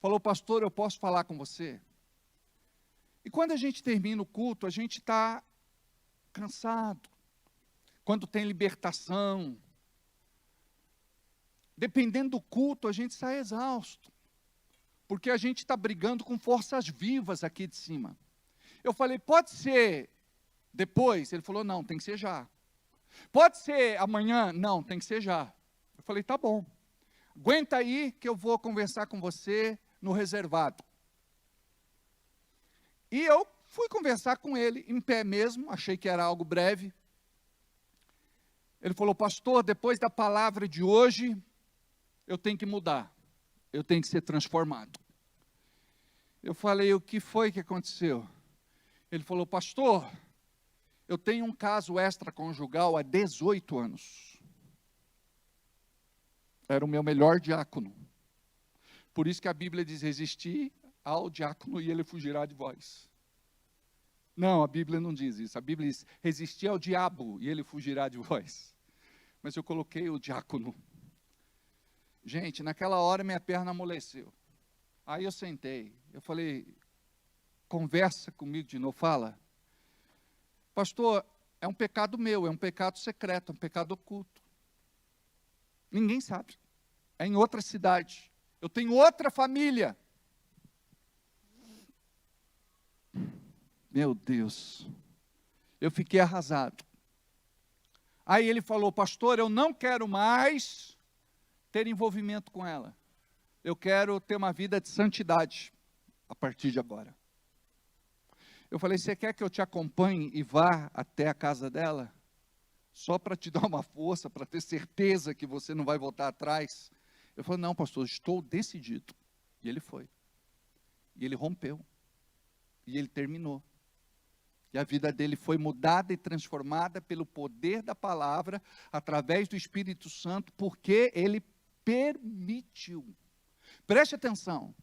falou: pastor, eu posso falar com você? E quando a gente termina o culto, a gente está cansado. Quando tem libertação, dependendo do culto, a gente sai exausto. Porque a gente está brigando com forças vivas aqui de cima. Eu falei: pode ser depois? Ele falou: não, tem que ser já. Pode ser amanhã? Não, tem que ser já. Eu falei: tá bom. Aguenta aí que eu vou conversar com você no reservado. E eu fui conversar com ele, em pé mesmo, achei que era algo breve. Ele falou: pastor, depois da palavra de hoje, eu tenho que mudar, eu tenho que ser transformado. Eu falei: o que foi que aconteceu? Ele falou: pastor, eu tenho um caso extraconjugal há 18 anos. Era o meu melhor diácono. Por isso que a Bíblia diz, resistir ao diácono e ele fugirá de vós. Não, a Bíblia não diz isso. A Bíblia diz, resistir ao diabo e ele fugirá de vós. Mas eu coloquei o diácono. Gente, naquela hora minha perna amoleceu. Aí eu sentei, eu falei, conversa comigo de novo, fala. Pastor, é um pecado meu, é um pecado secreto, é um pecado oculto. Ninguém sabe. É em outra cidade. Eu tenho outra família. Meu Deus. Eu fiquei arrasado. Aí ele falou, pastor, eu não quero mais ter envolvimento com ela. Eu quero ter uma vida de santidade a partir de agora. Eu falei, você quer que eu te acompanhe e vá até a casa dela? Só para te dar uma força, para ter certeza que você não vai voltar atrás. Eu falei, não, pastor, estou decidido. E ele foi. E ele rompeu. E ele terminou. E a vida dele foi mudada e transformada pelo poder da palavra, através do Espírito Santo, porque ele permitiu. Preste atenção.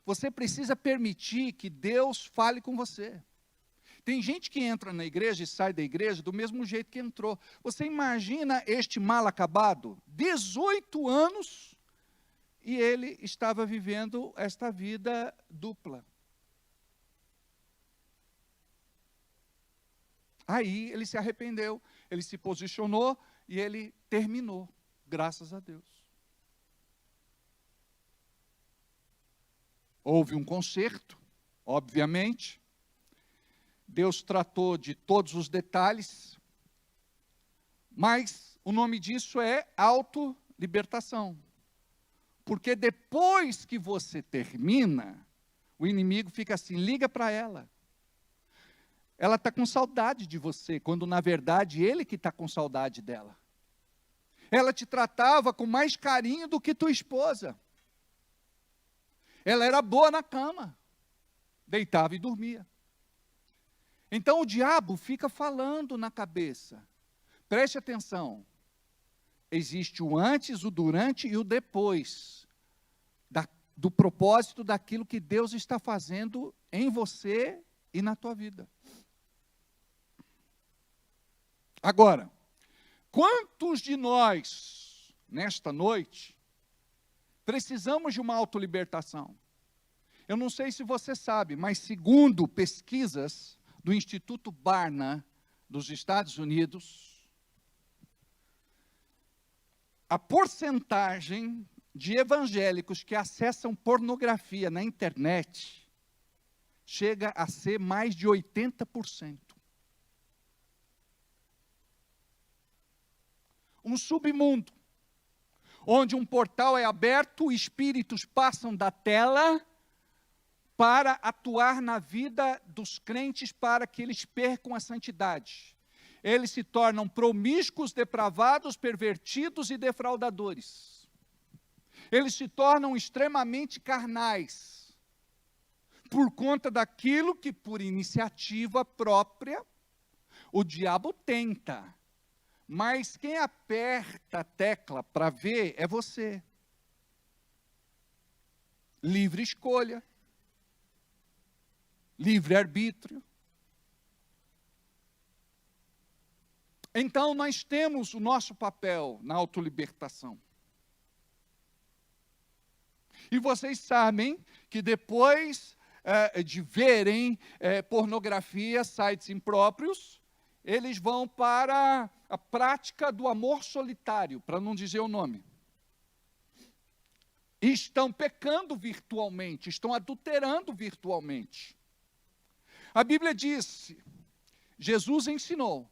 Você precisa permitir que Deus fale com você. Tem gente que entra na igreja e sai da igreja do mesmo jeito que entrou. Você imagina este mal acabado? 18 anos e ele estava vivendo esta vida dupla. Aí ele se arrependeu, ele se posicionou e ele terminou, graças a Deus. Houve um conserto, obviamente. Deus tratou de todos os detalhes, mas o nome disso é autolibertação. Porque depois que você termina, o inimigo fica assim, liga para ela. Ela está com saudade de você, quando na verdade ele que está com saudade dela. Ela te tratava com mais carinho do que tua esposa. Ela era boa na cama, deitava e dormia. Então o diabo fica falando na cabeça. Preste atenção. Existe o antes, o durante e o depois do propósito daquilo que Deus está fazendo em você e na tua vida. Agora, quantos de nós, nesta noite, precisamos de uma autolibertação? Eu não sei se você sabe, mas segundo pesquisas do Instituto Barna, dos Estados Unidos, a porcentagem de evangélicos que acessam pornografia na internet chega a ser mais de 80%. Um submundo, onde um portal é aberto, espíritos passam da tela para atuar na vida dos crentes para que eles percam a santidade. Eles se tornam promíscuos, depravados, pervertidos e defraudadores. Eles se tornam extremamente carnais, por conta daquilo que, por iniciativa própria, o diabo tenta. Mas quem aperta a tecla para ver é você. Livre escolha. Livre-arbítrio. Então, nós temos o nosso papel na autolibertação. E vocês sabem que depois de verem pornografia, sites impróprios, eles vão para a prática do amor solitário, para não dizer o nome. E estão pecando virtualmente, estão adulterando virtualmente. A Bíblia diz, Jesus ensinou,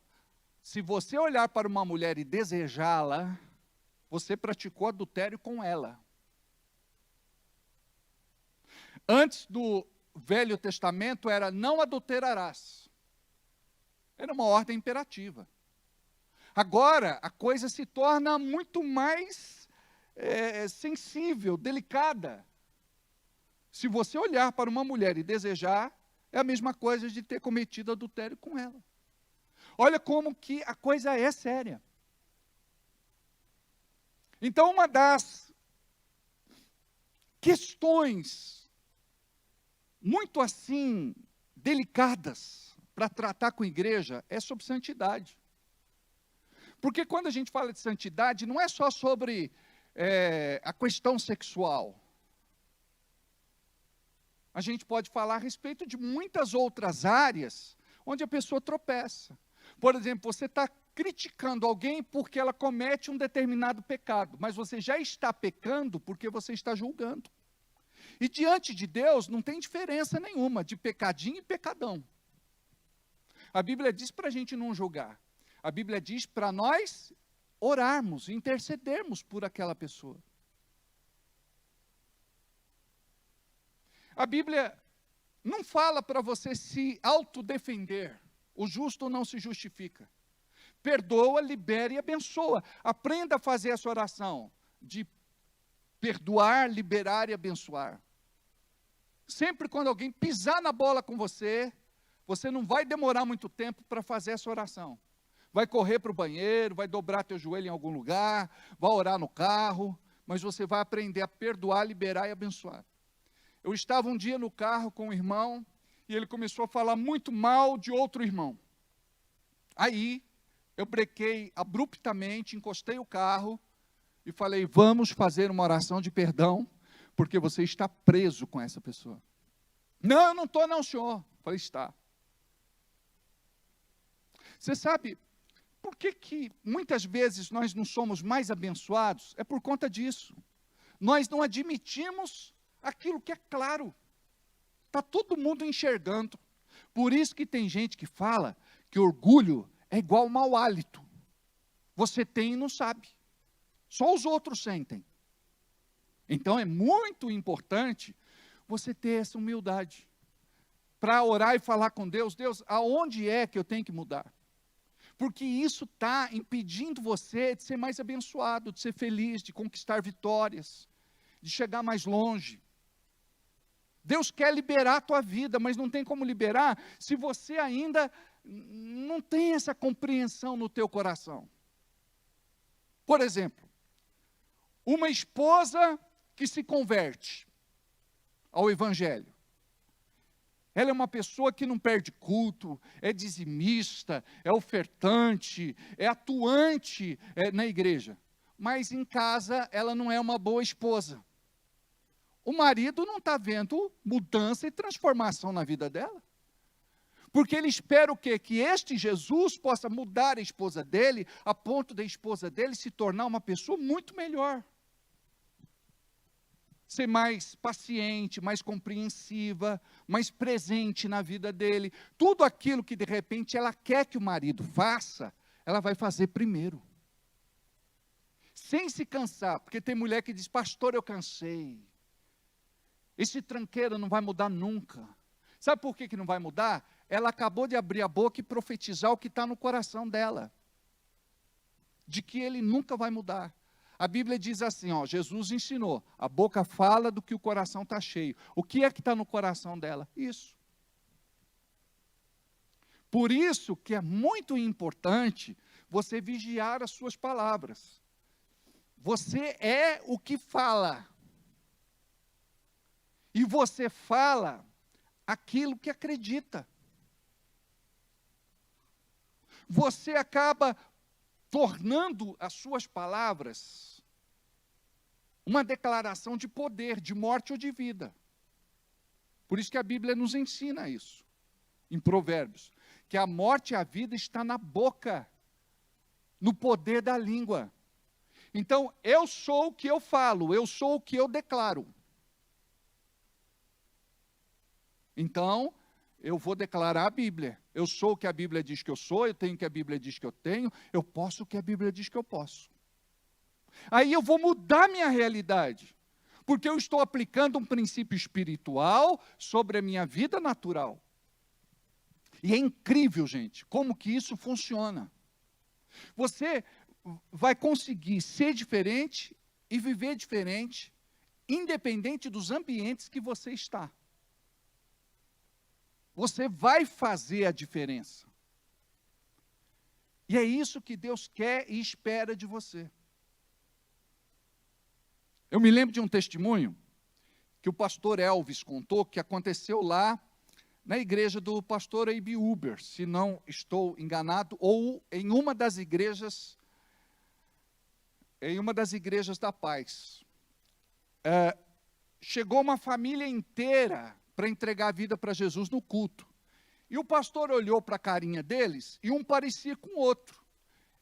se você olhar para uma mulher e desejá-la, você praticou adultério com ela. Antes do Velho Testamento era não adulterarás. Era uma ordem imperativa. Agora, a coisa se torna muito mais sensível, delicada. Se você olhar para uma mulher e desejar, é a mesma coisa de ter cometido adultério com ela. Olha como que a coisa é séria. Então, uma das questões muito assim delicadas para tratar com a igreja é sobre santidade. Porque quando a gente fala de santidade, não é só sobre a questão sexual. A gente pode falar a respeito de muitas outras áreas onde a pessoa tropeça. Por exemplo, você está criticando alguém porque ela comete um determinado pecado, mas você já está pecando porque você está julgando. E diante de Deus não tem diferença nenhuma de pecadinho e pecadão. A Bíblia diz para a gente não julgar. A Bíblia diz para nós orarmos, intercedermos por aquela pessoa. A Bíblia não fala para você se autodefender. O justo não se justifica. Perdoa, libera e abençoa. Aprenda a fazer essa oração de perdoar, liberar e abençoar. Sempre quando alguém pisar na bola com você, você não vai demorar muito tempo para fazer essa oração. Vai correr para o banheiro, vai dobrar teu joelho em algum lugar, vai orar no carro, mas você vai aprender a perdoar, liberar e abençoar. Eu estava um dia no carro com um irmão, e ele começou a falar muito mal de outro irmão. Aí, eu brequei abruptamente, encostei o carro, e falei, vamos fazer uma oração de perdão, porque você está preso com essa pessoa. Não, eu não estou não, senhor. Falei, está. Você sabe, por que muitas vezes nós não somos mais abençoados? É por conta disso. Nós não admitimos aquilo que é claro. Está todo mundo enxergando. Por isso que tem gente que fala que orgulho é igual mau hálito. Você tem e não sabe. Só os outros sentem. Então é muito importante você ter essa humildade. Para orar e falar com Deus, Deus, aonde é que eu tenho que mudar? Porque isso está impedindo você de ser mais abençoado, de ser feliz, de conquistar vitórias, de chegar mais longe. Deus quer liberar a tua vida, mas não tem como liberar se você ainda não tem essa compreensão no teu coração. Por exemplo, uma esposa que se converte ao Evangelho. Ela é uma pessoa que não perde culto, é dizimista, é ofertante, é atuante na igreja. Mas em casa ela não é uma boa esposa. O marido não está vendo mudança e transformação na vida dela. Porque ele espera o quê? Que este Jesus possa mudar a esposa dele, a ponto da esposa dele se tornar uma pessoa muito melhor. Ser mais paciente, mais compreensiva, mais presente na vida dele. Tudo aquilo que de repente ela quer que o marido faça, ela vai fazer primeiro. Sem se cansar, porque tem mulher que diz, pastor, eu cansei. Esse tranqueiro não vai mudar nunca. Sabe por que não vai mudar? Ela acabou de abrir a boca e profetizar o que está no coração dela. De que ele nunca vai mudar. A Bíblia diz assim, ó, Jesus ensinou, a boca fala do que o coração está cheio. O que é que está no coração dela? Isso. Por isso que é muito importante você vigiar as suas palavras. Você é o que fala. E você fala aquilo que acredita. Você acaba tornando as suas palavras uma declaração de poder, de morte ou de vida. Por isso que a Bíblia nos ensina isso, em Provérbios, que a morte e a vida está na boca, no poder da língua. Então, eu sou o que eu falo, eu sou o que eu declaro. Então, eu vou declarar a Bíblia. Eu sou o que a Bíblia diz que eu sou, eu tenho o que a Bíblia diz que eu tenho, eu posso o que a Bíblia diz que eu posso. Aí eu vou mudar minha realidade, porque eu estou aplicando um princípio espiritual sobre a minha vida natural. E é incrível, gente, como que isso funciona. Você vai conseguir ser diferente e viver diferente, independente dos ambientes que você está. Você vai fazer a diferença. E é isso que Deus quer e espera de você. Eu me lembro de um testemunho que o pastor Elvis contou, que aconteceu lá na igreja do pastor A.B. Uber, se não estou enganado, ou em uma das igrejas da Paz. Chegou uma família inteira para entregar a vida para Jesus no culto. E o pastor olhou para a carinha deles e um parecia com o outro.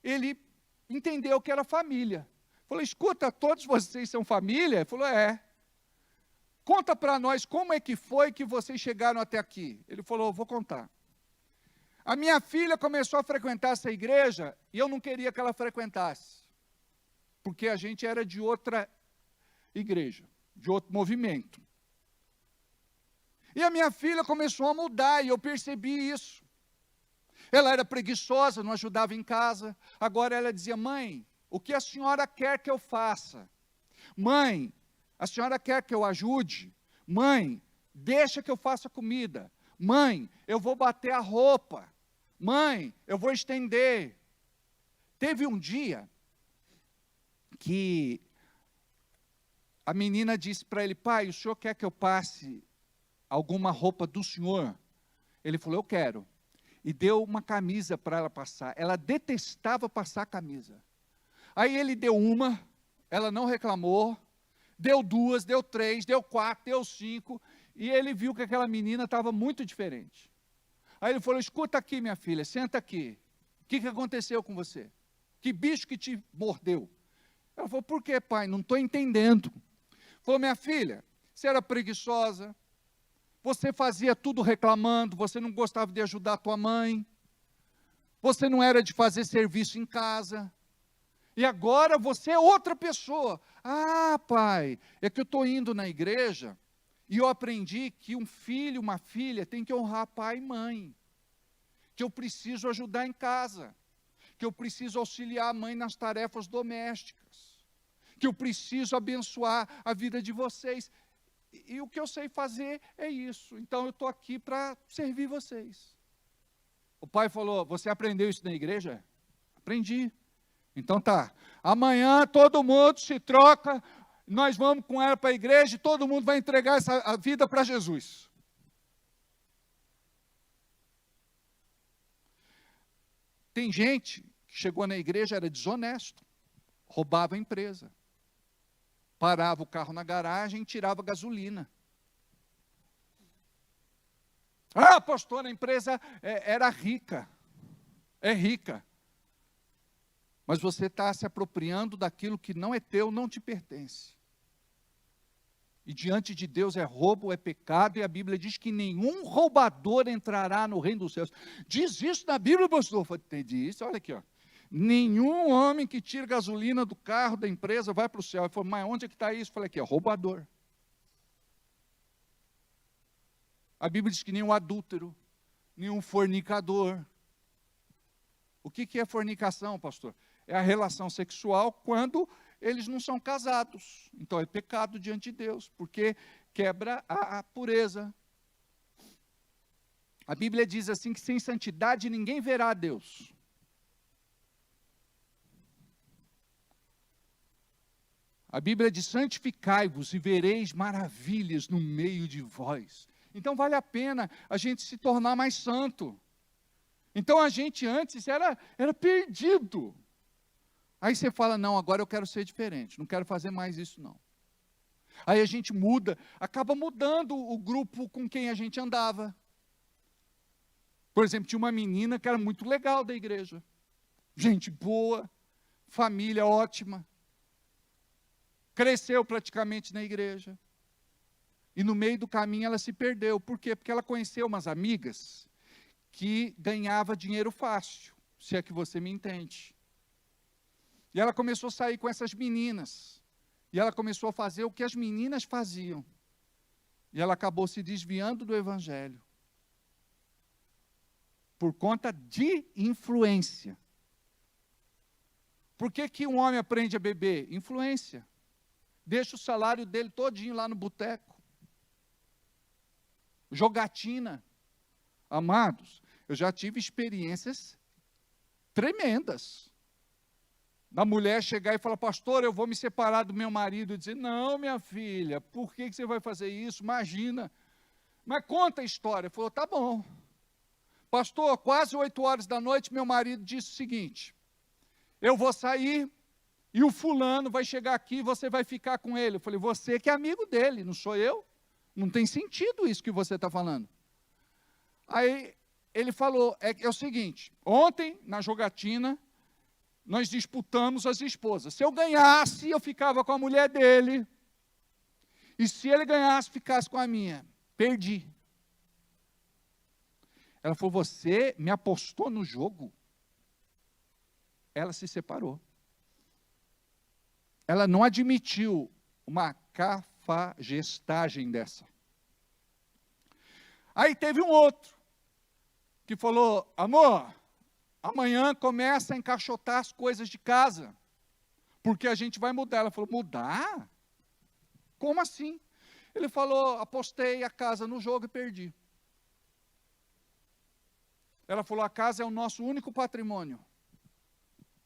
Ele entendeu que era família. Falou, escuta, todos vocês são família? Ele falou, é. Conta para nós como é que foi que vocês chegaram até aqui. Ele falou, vou contar. A minha filha começou a frequentar essa igreja e eu não queria que ela frequentasse. Porque a gente era de outra igreja, de outro movimento. E a minha filha começou a mudar e eu percebi isso. Ela era preguiçosa, não ajudava em casa. Agora ela dizia, mãe, o que a senhora quer que eu faça? Mãe, a senhora quer que eu ajude? Mãe, deixa que eu faça comida. Mãe, eu vou bater a roupa. Mãe, eu vou estender. Teve um dia que a menina disse para ele, pai, o senhor quer que eu passe alguma roupa do senhor? Ele falou, eu quero. E deu uma camisa para ela passar. Ela detestava passar camisa. Aí ele deu uma, ela não reclamou, deu duas, deu três, deu quatro, deu cinco, e ele viu que aquela menina estava muito diferente. Aí ele falou, escuta aqui minha filha, senta aqui. O que aconteceu com você? Que bicho que te mordeu? Ela falou, por que, pai? Não estou entendendo. Falou, minha filha, você era preguiçosa, você fazia tudo reclamando, você não gostava de ajudar a tua mãe, você não era de fazer serviço em casa, e agora você é outra pessoa. Ah, pai, é que eu estou indo na igreja, e eu aprendi que um filho, uma filha, tem que honrar pai e mãe, que eu preciso ajudar em casa, que eu preciso auxiliar a mãe nas tarefas domésticas, que eu preciso abençoar a vida de vocês. E o que eu sei fazer é isso. Então eu estou aqui para servir vocês. O pai falou, você aprendeu isso na igreja? Aprendi. Então tá. Amanhã todo mundo se troca, nós vamos com ela para a igreja e todo mundo vai entregar a vida para Jesus. Tem gente que chegou na igreja, era desonesto, roubava a empresa. Parava o carro na garagem e tirava gasolina. Ah, pastor, a empresa era rica. É rica. Mas você está se apropriando daquilo que não é teu, não te pertence. E diante de Deus é roubo, é pecado, e a Bíblia diz que nenhum roubador entrará no reino dos céus. Diz isso na Bíblia, pastor? Diz, olha aqui, ó. Nenhum homem que tira gasolina do carro da empresa vai para o céu. Ele falou, mas onde é que está isso? Eu falei, aqui, roubador. A Bíblia diz que nenhum adúltero, nenhum fornicador. O que é fornicação, pastor? É a relação sexual quando eles não são casados. Então é pecado diante de Deus, porque quebra a pureza. A Bíblia diz assim que sem santidade ninguém verá a Deus. A Bíblia diz, santificai-vos e vereis maravilhas no meio de vós. Então vale a pena a gente se tornar mais santo. Então a gente antes era perdido. Aí você fala, não, agora eu quero ser diferente, não quero fazer mais isso não. Aí a gente muda, acaba mudando o grupo com quem a gente andava. Por exemplo, tinha uma menina que era muito legal da igreja. Gente boa, família ótima. Cresceu praticamente na igreja. E no meio do caminho ela se perdeu. Por quê? Porque ela conheceu umas amigas que ganhava dinheiro fácil, se é que você me entende. E ela começou a sair com essas meninas. E ela começou a fazer o que as meninas faziam. E ela acabou se desviando do evangelho. Por conta de influência. Por que um homem aprende a beber? Influência. Deixa o salário dele todinho lá no boteco. Jogatina. Amados, eu já tive experiências tremendas. da mulher chegar e falar, pastor, eu vou me separar do meu marido, e dizer, não, minha filha, por que você vai fazer isso? Imagina. Mas conta a história. Falou, tá bom. Pastor, quase 8 horas da noite, meu marido disse o seguinte, eu vou sair e o fulano vai chegar aqui e você vai ficar com ele. Eu falei, você que é amigo dele, não sou eu? Não tem sentido isso que você está falando. Aí ele falou, é o seguinte, ontem, na jogatina, nós disputamos as esposas. Se eu ganhasse, eu ficava com a mulher dele. E se ele ganhasse, ficasse com a minha. Perdi. Ela falou, você me apostou no jogo? Ela se separou. Ela não admitiu uma cafagestagem dessa. Aí teve um outro, que falou, amor, amanhã começa a encaixotar as coisas de casa, porque a gente vai mudar. Ela falou, mudar? Como assim? Ele falou, apostei a casa no jogo e perdi. Ela falou, a casa é o nosso único patrimônio.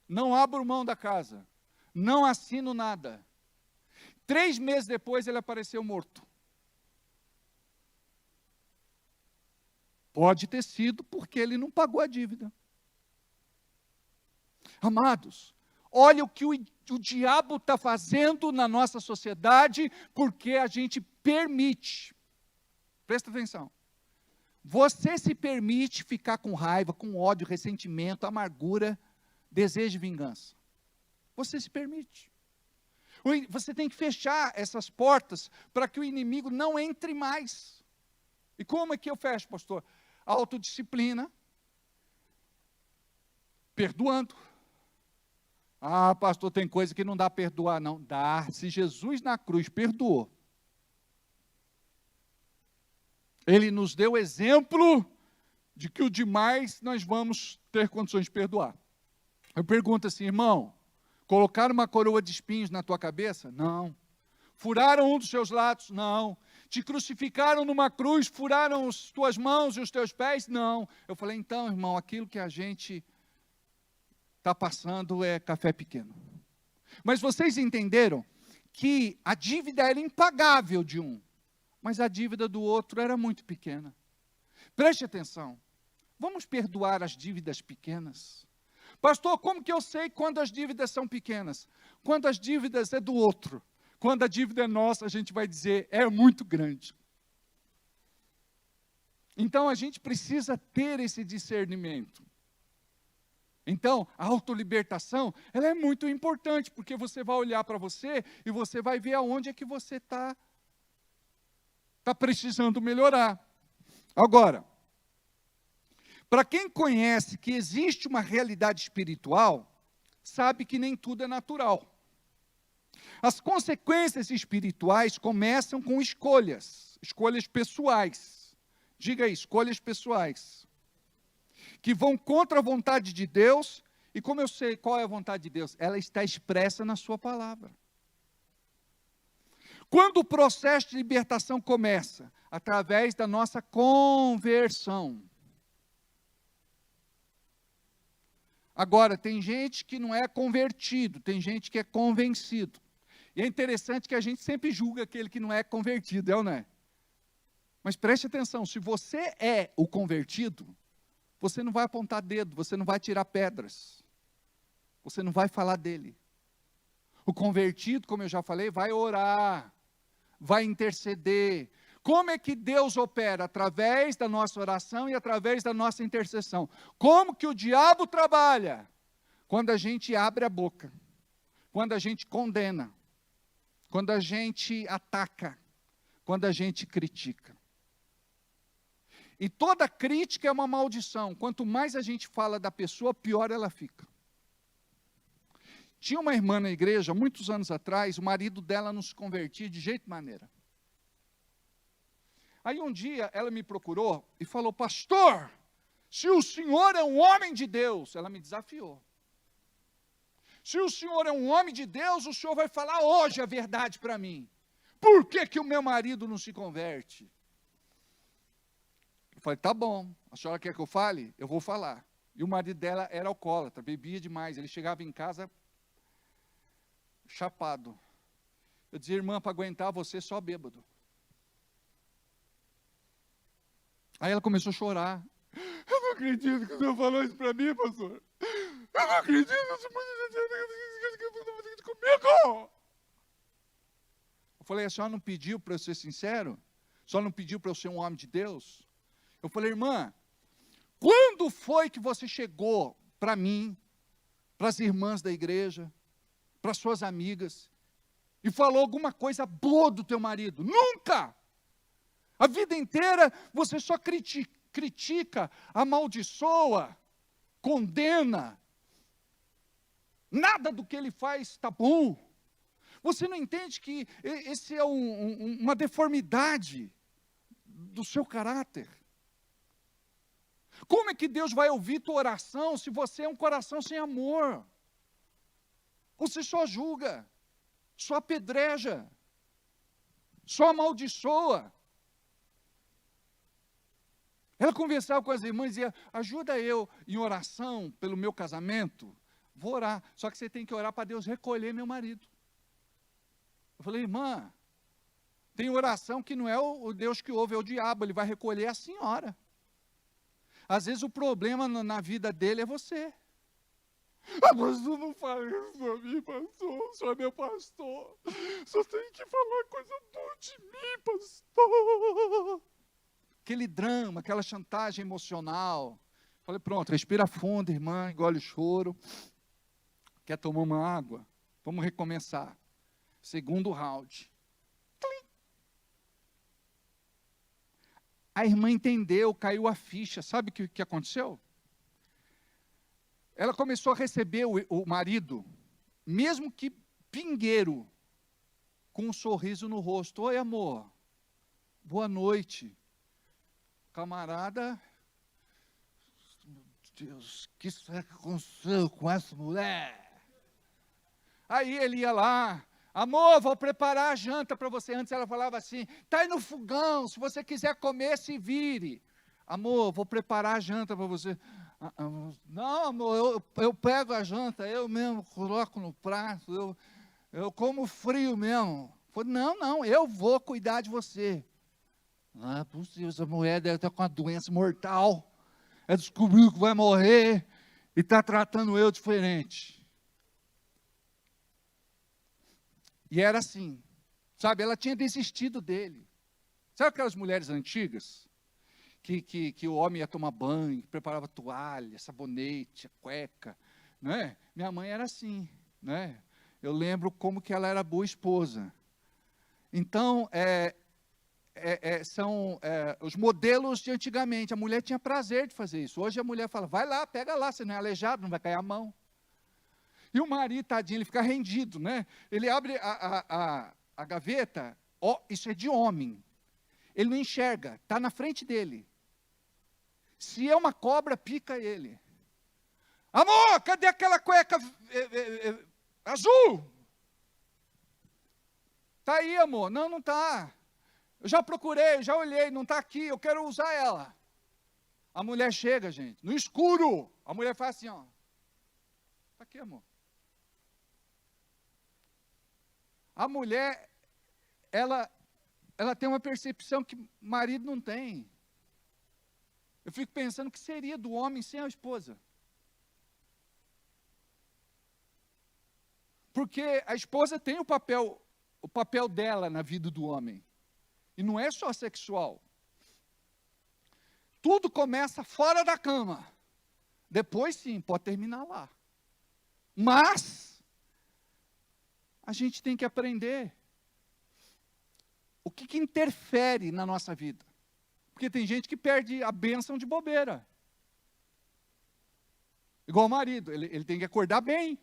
Não abro mão da casa. Não assino nada. 3 meses depois ele apareceu morto. Pode ter sido porque ele não pagou a dívida. Amados, olha o que o diabo está fazendo na nossa sociedade, porque a gente permite. Presta atenção. Você se permite ficar com raiva, com ódio, ressentimento, amargura, desejo de vingança. Você se permite. Você tem que fechar essas portas para que o inimigo não entre mais. E como é que eu fecho, pastor? Autodisciplina, perdoando. Ah, pastor, tem coisa que não dá para perdoar, não. Dá. Se Jesus na cruz perdoou, Ele nos deu exemplo de que o demais nós vamos ter condições de perdoar. Eu pergunto assim, irmão, colocaram uma coroa de espinhos na tua cabeça? Não. Furaram um dos seus lados? Não. Te crucificaram numa cruz, furaram as tuas mãos e os teus pés? Não. Eu falei, então, irmão, aquilo que a gente está passando é café pequeno. Mas vocês entenderam que a dívida era impagável de um, mas a dívida do outro era muito pequena. Preste atenção. Vamos perdoar as dívidas pequenas. Pastor, como que eu sei quando as dívidas são pequenas? Quando as dívidas é do outro. Quando a dívida é nossa, a gente vai dizer, é muito grande. Então, a gente precisa ter esse discernimento. Então, a autolibertação, ela é muito importante, porque você vai olhar para você e você vai ver aonde é que você está precisando melhorar. Agora, para quem conhece que existe uma realidade espiritual, sabe que nem tudo é natural. As consequências espirituais começam com escolhas pessoais. Diga aí, escolhas pessoais. Que vão contra a vontade de Deus. E como eu sei qual é a vontade de Deus? Ela está expressa na sua palavra. Quando o processo de libertação começa? Através da nossa conversão. Agora, tem gente que não é convertido, tem gente que é convencido. E é interessante que a gente sempre julga aquele que não é convertido, é ou não é? Mas preste atenção, se você é o convertido, você não vai apontar dedo, você não vai tirar pedras, você não vai falar dele. O convertido, como eu já falei, vai orar, vai interceder. Como é que Deus opera? Através da nossa oração e através da nossa intercessão. Como que o diabo trabalha? Quando a gente abre a boca, quando a gente condena, quando a gente ataca, quando a gente critica. E toda crítica é uma maldição. Quanto mais a gente fala da pessoa, pior ela fica. Tinha uma irmã na igreja, muitos anos atrás, o marido dela não se convertia de jeito maneira. Aí um dia ela me procurou e falou, pastor, se o senhor é um homem de Deus, ela me desafiou. Se o senhor é um homem de Deus, o senhor vai falar hoje a verdade para mim. Por que que o meu marido não se converte? Eu falei, tá bom, a senhora quer que eu fale? Eu vou falar. E o marido dela era alcoólatra, bebia demais, ele chegava em casa chapado. Eu dizia, irmã, para aguentar você só bêbado. Aí ela começou a chorar. Eu não acredito que o senhor falou isso para mim, pastor. Eu não acredito comigo. Eu falei, a senhora não pediu para eu ser sincero? A senhora não pediu para eu ser um homem de Deus? Eu falei, irmã, quando foi que você chegou para mim, para as irmãs da igreja, para suas amigas, e falou alguma coisa boa do teu marido? Nunca! A vida inteira você só critica, amaldiçoa, condena. Nada do que ele faz está bom. Você não entende que esse é uma deformidade do seu caráter? Como é que Deus vai ouvir tua oração se você é um coração sem amor? Você só julga, só apedreja, só amaldiçoa. Ela conversava com as irmãs e dizia, ajuda eu em oração pelo meu casamento. Vou orar, só que você tem que orar para Deus recolher meu marido. Eu falei, irmã, tem oração que não é o Deus que ouve, é o diabo, ele vai recolher a senhora. Às vezes o problema na vida dele é você. Ah, pastor, não fala isso para mim, pastor, o senhor é meu pastor. Só tem que falar coisa boa de mim, pastor. Aquele drama, aquela chantagem emocional. Falei, pronto, respira fundo, irmã, engole o choro. Quer tomar uma água? Vamos recomeçar. Segundo round. A irmã entendeu, caiu a ficha. Sabe o que aconteceu? Ela começou a receber o marido, mesmo que pingueiro, com um sorriso no rosto. Oi, amor. Boa noite. Camarada, meu Deus, o que será que aconteceu com essa mulher? Aí ele ia lá, amor, vou preparar a janta para você. Antes ela falava assim, está aí no fogão, se você quiser comer, se vire. Amor, vou preparar a janta para você. Não, amor, eu pego a janta, eu mesmo coloco no prato, eu como frio mesmo. Falei, não, eu vou cuidar de você. Não é possível, essa mulher deve estar com uma doença mortal. Ela descobriu que vai morrer e está tratando eu diferente. E era assim, sabe, ela tinha desistido dele. Sabe aquelas mulheres antigas? Que o homem ia tomar banho, preparava toalha, sabonete, a cueca, não é? Minha mãe era assim, não é? Eu lembro como que ela era boa esposa. Então, são os modelos de antigamente. A mulher tinha prazer de fazer isso. Hoje a mulher fala, vai lá, pega lá, você não é aleijado, não vai cair a mão. E o marido, tadinho, ele fica rendido, né? Ele abre a gaveta, isso é de homem. Ele não enxerga, está na frente dele. Se é uma cobra, pica ele. Amor, cadê aquela cueca azul? Está aí, amor. Não está. Eu já procurei, já olhei, não está aqui, eu quero usar ela. A mulher chega, gente, no escuro. A mulher faz assim, ó. Está aqui, amor. A mulher, ela tem uma percepção que o marido não tem. Eu fico pensando o que seria do homem sem a esposa. Porque a esposa tem o papel dela na vida do homem. E não é só sexual. Tudo começa fora da cama. Depois sim, pode terminar lá. Mas a gente tem que aprender o que interfere na nossa vida. Porque tem gente que perde a bênção de bobeira. Igual o marido, ele tem que acordar bem.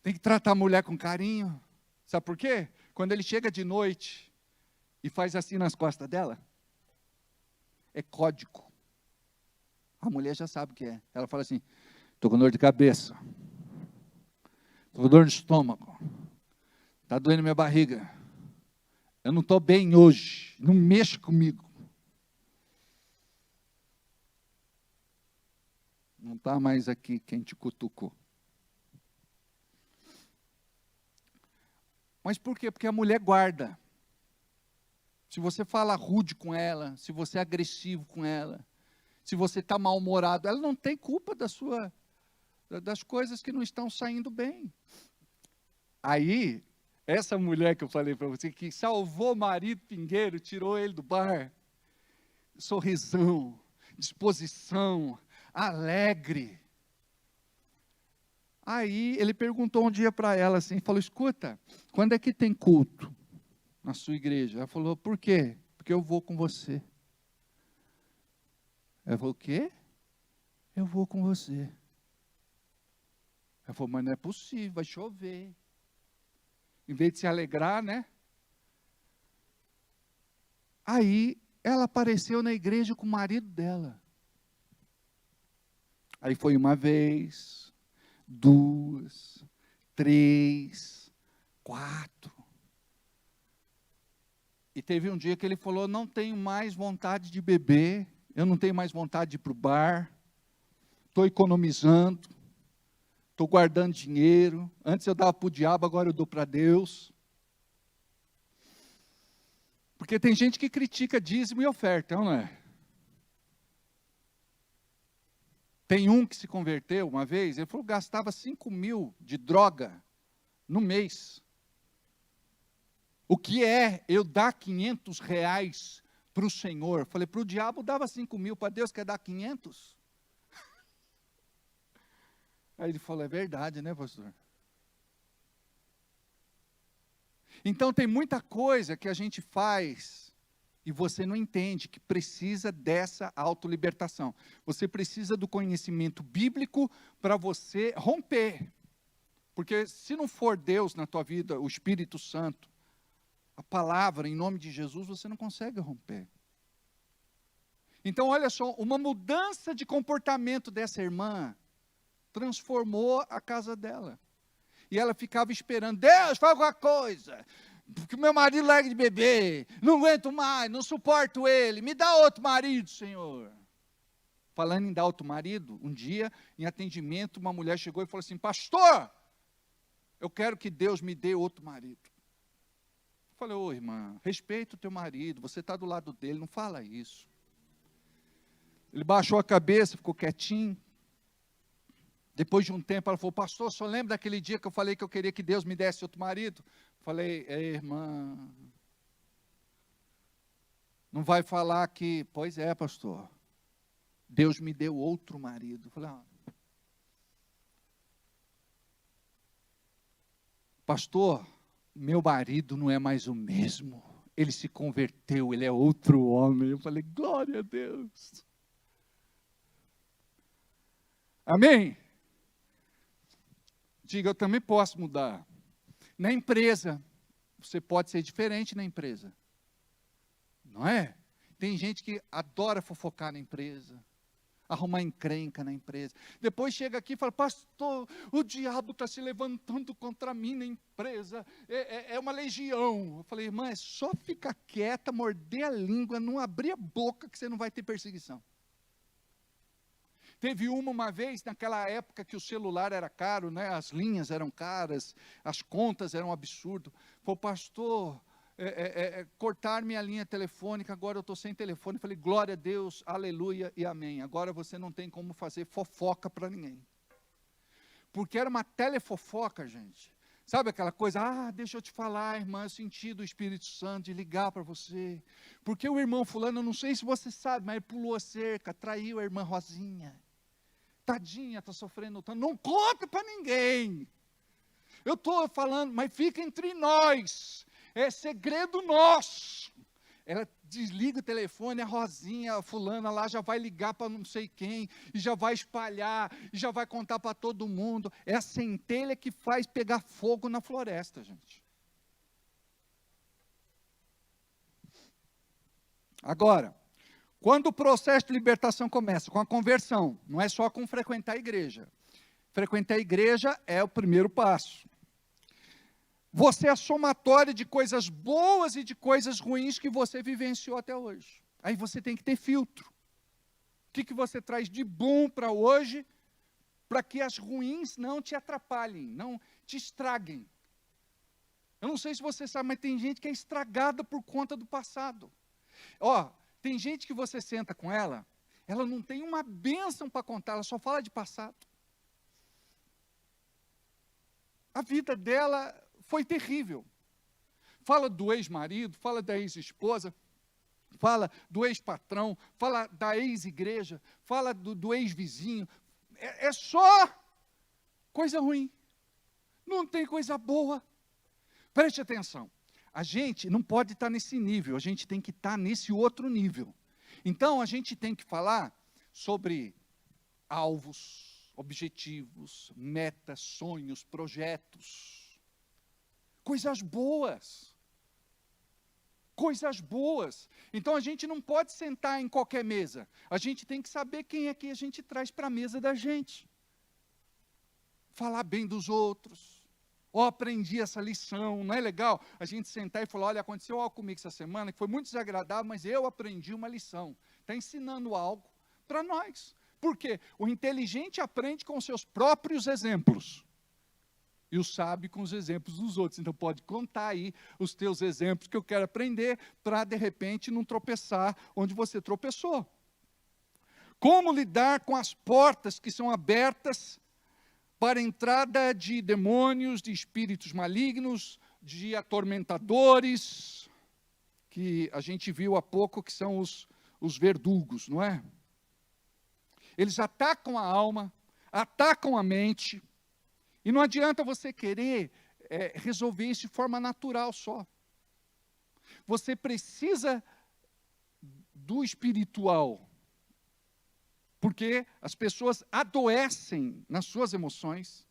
Tem que tratar a mulher com carinho. Sabe por quê? Quando ele chega de noite e faz assim nas costas dela, é código. A mulher já sabe o que é. Ela fala assim, estou com dor de cabeça. Estou com dor no estômago. Está doendo minha barriga. Eu não estou bem hoje. Não mexa comigo. Não está mais aqui quem te cutucou. Mas por quê? Porque a mulher guarda. Se você fala rude com ela, se você é agressivo com ela, se você está mal-humorado, ela não tem culpa das coisas que não estão saindo bem. Aí, essa mulher que eu falei para você, que salvou o marido pingueiro, tirou ele do bar, sorrisão, disposição, alegre. Aí ele perguntou um dia para ela assim, falou, escuta, quando é que tem culto na sua igreja? Ela falou, por quê? Porque eu vou com você. Ela falou, o quê? Eu vou com você. Ela falou, mas não é possível, vai chover. Em vez de se alegrar, né? Aí, ela apareceu na igreja com o marido dela. Aí foi uma vez, 2, 3, 4. E teve um dia que ele falou, não tenho mais vontade de beber, eu não tenho mais vontade de ir para o bar, estou economizando, estou guardando dinheiro, antes eu dava para o diabo, agora eu dou para Deus. Porque tem gente que critica dízimo e oferta, não é? Tem um que se converteu uma vez, ele falou que gastava 5 mil de droga no mês. O que é eu dar 500 reais para o Senhor? Falei, para o diabo dava 5 mil, para Deus quer dar 500? Aí ele falou, é verdade, né, pastor? Então tem muita coisa que a gente faz e você não entende que precisa dessa autolibertação. Você precisa do conhecimento bíblico para você romper. Porque se não for Deus na tua vida, o Espírito Santo, a palavra em nome de Jesus, você não consegue romper. Então olha só, uma mudança de comportamento dessa irmã transformou a casa dela. E ela ficava esperando, Deus, faz alguma coisa, porque o meu marido larga de beber, não aguento mais, não suporto ele, me dá outro marido, Senhor. Falando em dar outro marido, um dia, em atendimento, uma mulher chegou e falou assim, pastor, eu quero que Deus me dê outro marido. Eu falei, ô irmã, respeita o teu marido, você está do lado dele, não fala isso. Ele baixou a cabeça, ficou quietinho. Depois de um tempo, ela falou, pastor, o senhor lembra daquele dia que eu falei que eu queria que Deus me desse outro marido? Falei, irmã, não vai falar que, pois é, pastor, Deus me deu outro marido. Falei, pastor, meu marido não é mais o mesmo, ele se converteu, ele é outro homem. Eu falei, glória a Deus. Amém? Diga, eu também posso mudar. Na empresa, você pode ser diferente na empresa. Não é? Tem gente que adora fofocar na empresa, arrumar encrenca na empresa. Depois chega aqui e fala, pastor, o diabo está se levantando contra mim na empresa, é uma legião. Eu falei, irmã, é só ficar quieta, morder a língua, não abrir a boca que você não vai ter perseguição. Teve uma vez, naquela época que o celular era caro, né, as linhas eram caras, as contas eram um absurdo. Falei, pastor, cortar minha linha telefônica, agora eu estou sem telefone. Falei, glória a Deus, aleluia e amém. Agora você não tem como fazer fofoca para ninguém. Porque era uma telefofoca, gente. Sabe aquela coisa, deixa eu te falar, irmã, eu senti do Espírito Santo de ligar para você. Porque o irmão fulano, eu não sei se você sabe, mas ele pulou a cerca, traiu a irmã Rosinha. Tadinha, está sofrendo tanto. Não conta para ninguém. Eu estou falando, mas fica entre nós. É segredo nosso. Ela desliga o telefone, a Rosinha, a fulana lá já vai ligar para não sei quem, e já vai espalhar, e já vai contar para todo mundo. É a centelha que faz pegar fogo na floresta, gente. Agora, quando o processo de libertação começa com a conversão, não é só com frequentar a igreja. Frequentar a igreja é o primeiro passo. Você é a somatória de coisas boas e de coisas ruins que você vivenciou até hoje. Aí você tem que ter filtro. O que você traz de bom para hoje, para que as ruins não te atrapalhem, não te estraguem. Eu não sei se você sabe, mas tem gente que é estragada por conta do passado. Tem gente que você senta com ela não tem uma bênção para contar, ela só fala de passado. A vida dela foi terrível. Fala do ex-marido, fala da ex-esposa, fala do ex-patrão, fala da ex-igreja, fala do ex-vizinho. É só coisa ruim. Não tem coisa boa. Preste atenção. A gente não pode estar nesse nível, a gente tem que estar nesse outro nível. Então, a gente tem que falar sobre alvos, objetivos, metas, sonhos, projetos. Coisas boas. Coisas boas. Então, a gente não pode sentar em qualquer mesa. A gente tem que saber quem é que a gente traz para a mesa da gente. Falar bem dos outros. Aprendi essa lição, não é legal? A gente sentar e falar, olha, aconteceu algo comigo essa semana, que foi muito desagradável, mas eu aprendi uma lição. Está ensinando algo para nós. Por quê? O inteligente aprende com seus próprios exemplos. E o sábio com os exemplos dos outros. Então pode contar aí os teus exemplos que eu quero aprender, para de repente não tropeçar onde você tropeçou. Como lidar com as portas que são abertas para a entrada de demônios, de espíritos malignos, de atormentadores, que a gente viu há pouco que são os verdugos, não é? Eles atacam a alma, atacam a mente, e não adianta você querer resolver isso de forma natural só. Você precisa do espiritual. Porque as pessoas adoecem nas suas emoções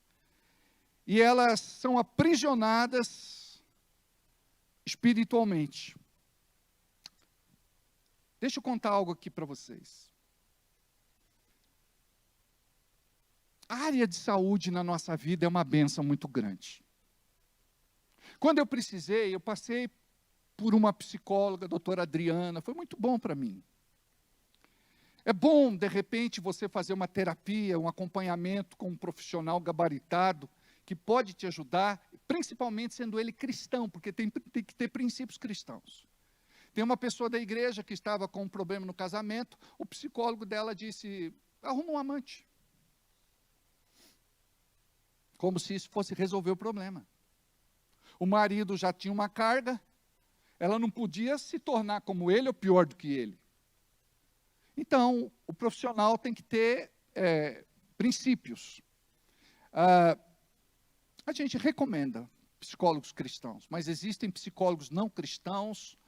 e elas são aprisionadas espiritualmente. Deixa eu contar algo aqui para vocês. A área de saúde na nossa vida é uma bênção muito grande. Quando eu precisei, eu passei por uma psicóloga, a doutora Adriana, foi muito bom para mim. É bom, de repente, você fazer uma terapia, um acompanhamento com um profissional gabaritado, que pode te ajudar, principalmente sendo ele cristão, porque tem que ter princípios cristãos. Tem uma pessoa da igreja que estava com um problema no casamento, o psicólogo dela disse, arruma um amante. Como se isso fosse resolver o problema. O marido já tinha uma carga, ela não podia se tornar como ele ou pior do que ele. Então, o profissional tem que ter princípios. A gente recomenda psicólogos cristãos, mas existem psicólogos não cristãos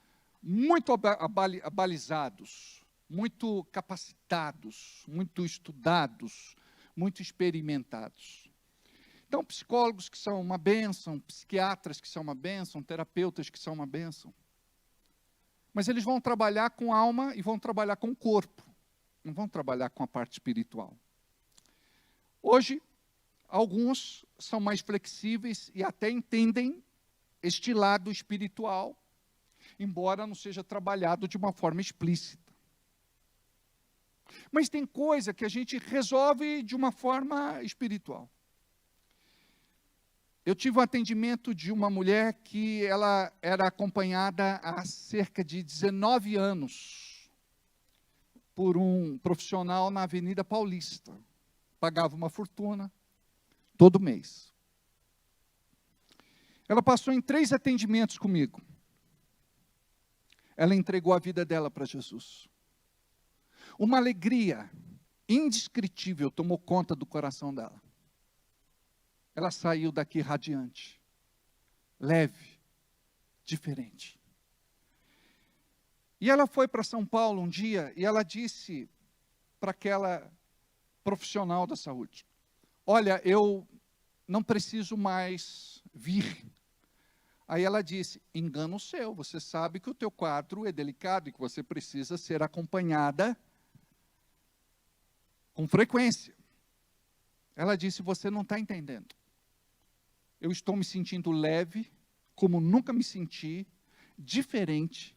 muito abalizados, muito capacitados, muito estudados, muito experimentados. Então, psicólogos que são uma bênção, psiquiatras que são uma bênção, terapeutas que são uma bênção. Mas eles vão trabalhar com a alma e vão trabalhar com o corpo. Não vão trabalhar com a parte espiritual. Hoje, alguns são mais flexíveis e até entendem este lado espiritual, embora não seja trabalhado de uma forma explícita. Mas tem coisa que a gente resolve de uma forma espiritual. Eu tive um atendimento de uma mulher que ela era acompanhada há cerca de 19 anos por um profissional na Avenida Paulista. Pagava uma fortuna todo mês. Ela passou em 3 atendimentos comigo. Ela entregou a vida dela para Jesus. Uma alegria indescritível tomou conta do coração dela. Ela saiu daqui radiante, leve, diferente. E ela foi para São Paulo um dia e ela disse para aquela profissional da saúde, olha, eu não preciso mais vir. Aí ela disse, engano seu, você sabe que o teu quadro é delicado e que você precisa ser acompanhada com frequência. Ela disse, você não está entendendo. Eu estou me sentindo leve, como nunca me senti, diferente,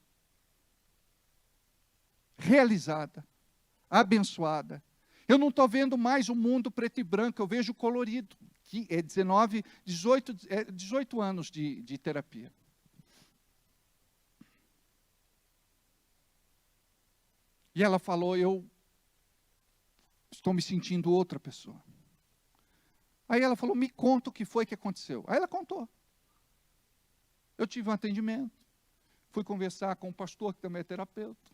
realizada, abençoada. Eu não estou vendo mais o mundo preto e branco, eu vejo colorido. 18 anos de terapia. E ela falou, eu estou me sentindo outra pessoa. Aí ela falou, me conta o que foi que aconteceu. Aí ela contou. Eu tive um atendimento, fui conversar com um pastor que também é terapeuta.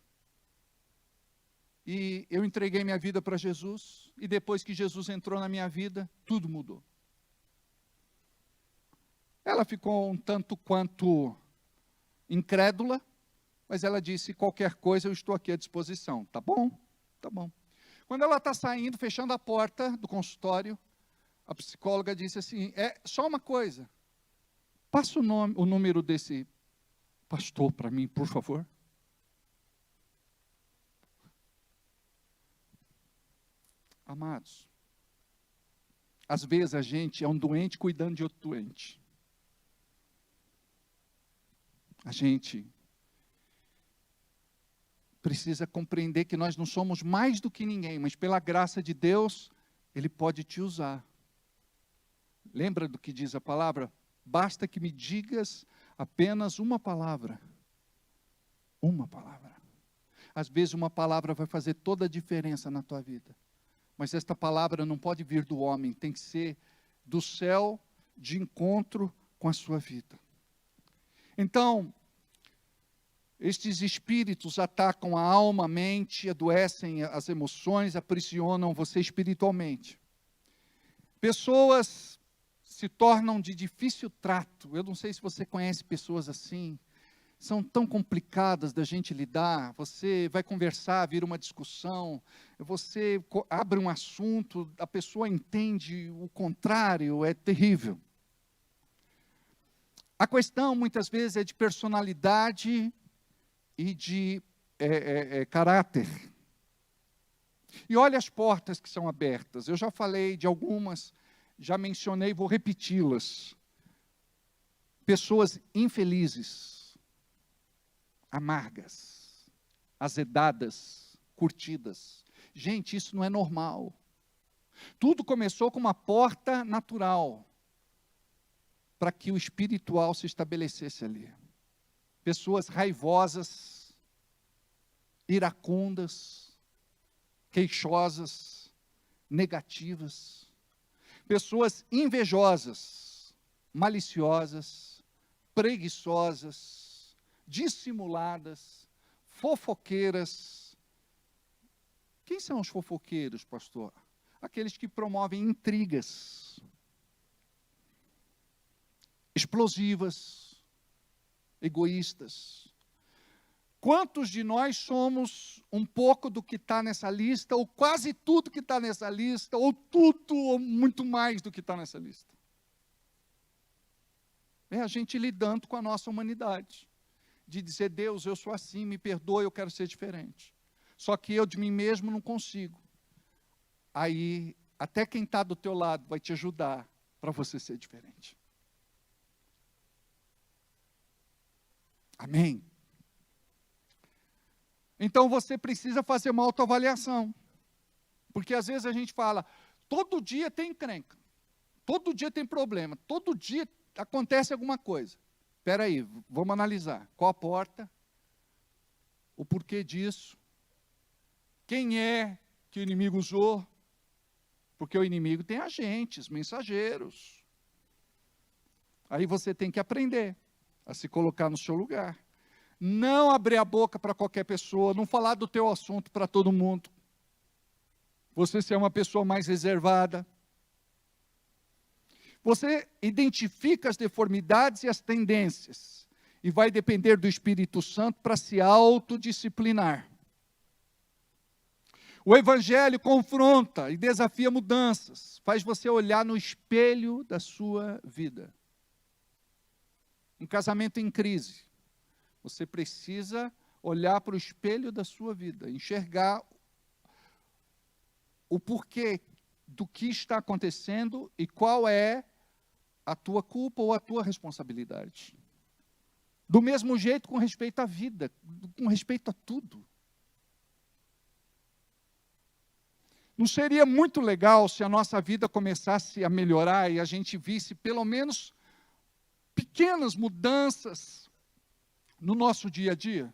E eu entreguei minha vida para Jesus, e depois que Jesus entrou na minha vida, tudo mudou. Ela ficou um tanto quanto incrédula, mas ela disse, qualquer coisa eu estou aqui à disposição. Tá bom? Tá bom. Quando ela está saindo, fechando a porta do consultório, a psicóloga disse assim, só uma coisa, passa o número desse pastor para mim, por favor. Amados, às vezes a gente é um doente cuidando de outro doente. A gente precisa compreender que nós não somos mais do que ninguém, mas pela graça de Deus, Ele pode te usar. Lembra do que diz a palavra? Basta que me digas apenas uma palavra. Uma palavra. Às vezes uma palavra vai fazer toda a diferença na tua vida. Mas esta palavra não pode vir do homem, tem que ser do céu, de encontro com a sua vida. Então, estes espíritos atacam a alma, a mente, adoecem as emoções, aprisionam você espiritualmente. Pessoas se tornam de difícil trato. Eu não sei se você conhece pessoas assim. São tão complicadas da gente lidar. Você vai conversar, vira uma discussão. Você abre um assunto, a pessoa entende o contrário, é terrível. A questão, muitas vezes, é de personalidade e de caráter. E olha as portas que são abertas. Eu já falei de algumas, já mencionei, vou repeti-las. Pessoas infelizes, amargas, azedadas, curtidas. Gente, isso não é normal. Tudo começou com uma porta natural para que o espiritual se estabelecesse ali. Pessoas raivosas, iracundas, queixosas, negativas. Pessoas invejosas, maliciosas, preguiçosas, dissimuladas, fofoqueiras. Quem são os fofoqueiros, pastor? Aqueles que promovem intrigas, explosivas, egoístas. Quantos de nós somos um pouco do que está nessa lista, ou quase tudo que está nessa lista, ou tudo, ou muito mais do que está nessa lista? É a gente lidando com a nossa humanidade, de dizer, Deus, eu sou assim, me perdoe, eu quero ser diferente. Só que eu de mim mesmo não consigo. Aí, até quem está do teu lado vai te ajudar para você ser diferente. Amém? Então você precisa fazer uma autoavaliação. Porque às vezes a gente fala, todo dia tem encrenca, todo dia tem problema, todo dia acontece alguma coisa. Espera aí, vamos analisar. Qual a porta? O porquê disso? Quem é que o inimigo usou? Porque o inimigo tem agentes, mensageiros. Aí você tem que aprender a se colocar no seu lugar. Não abrir a boca para qualquer pessoa, não falar do teu assunto para todo mundo. Você ser uma pessoa mais reservada. Você identifica as deformidades e as tendências. E vai depender do Espírito Santo para se autodisciplinar. O Evangelho confronta e desafia mudanças. Faz você olhar no espelho da sua vida. Um casamento em crise. Você precisa olhar para o espelho da sua vida, enxergar o porquê do que está acontecendo e qual é a tua culpa ou a tua responsabilidade. Do mesmo jeito com respeito à vida, com respeito a tudo. Não seria muito legal se a nossa vida começasse a melhorar e a gente visse pelo menos pequenas mudanças no nosso dia a dia?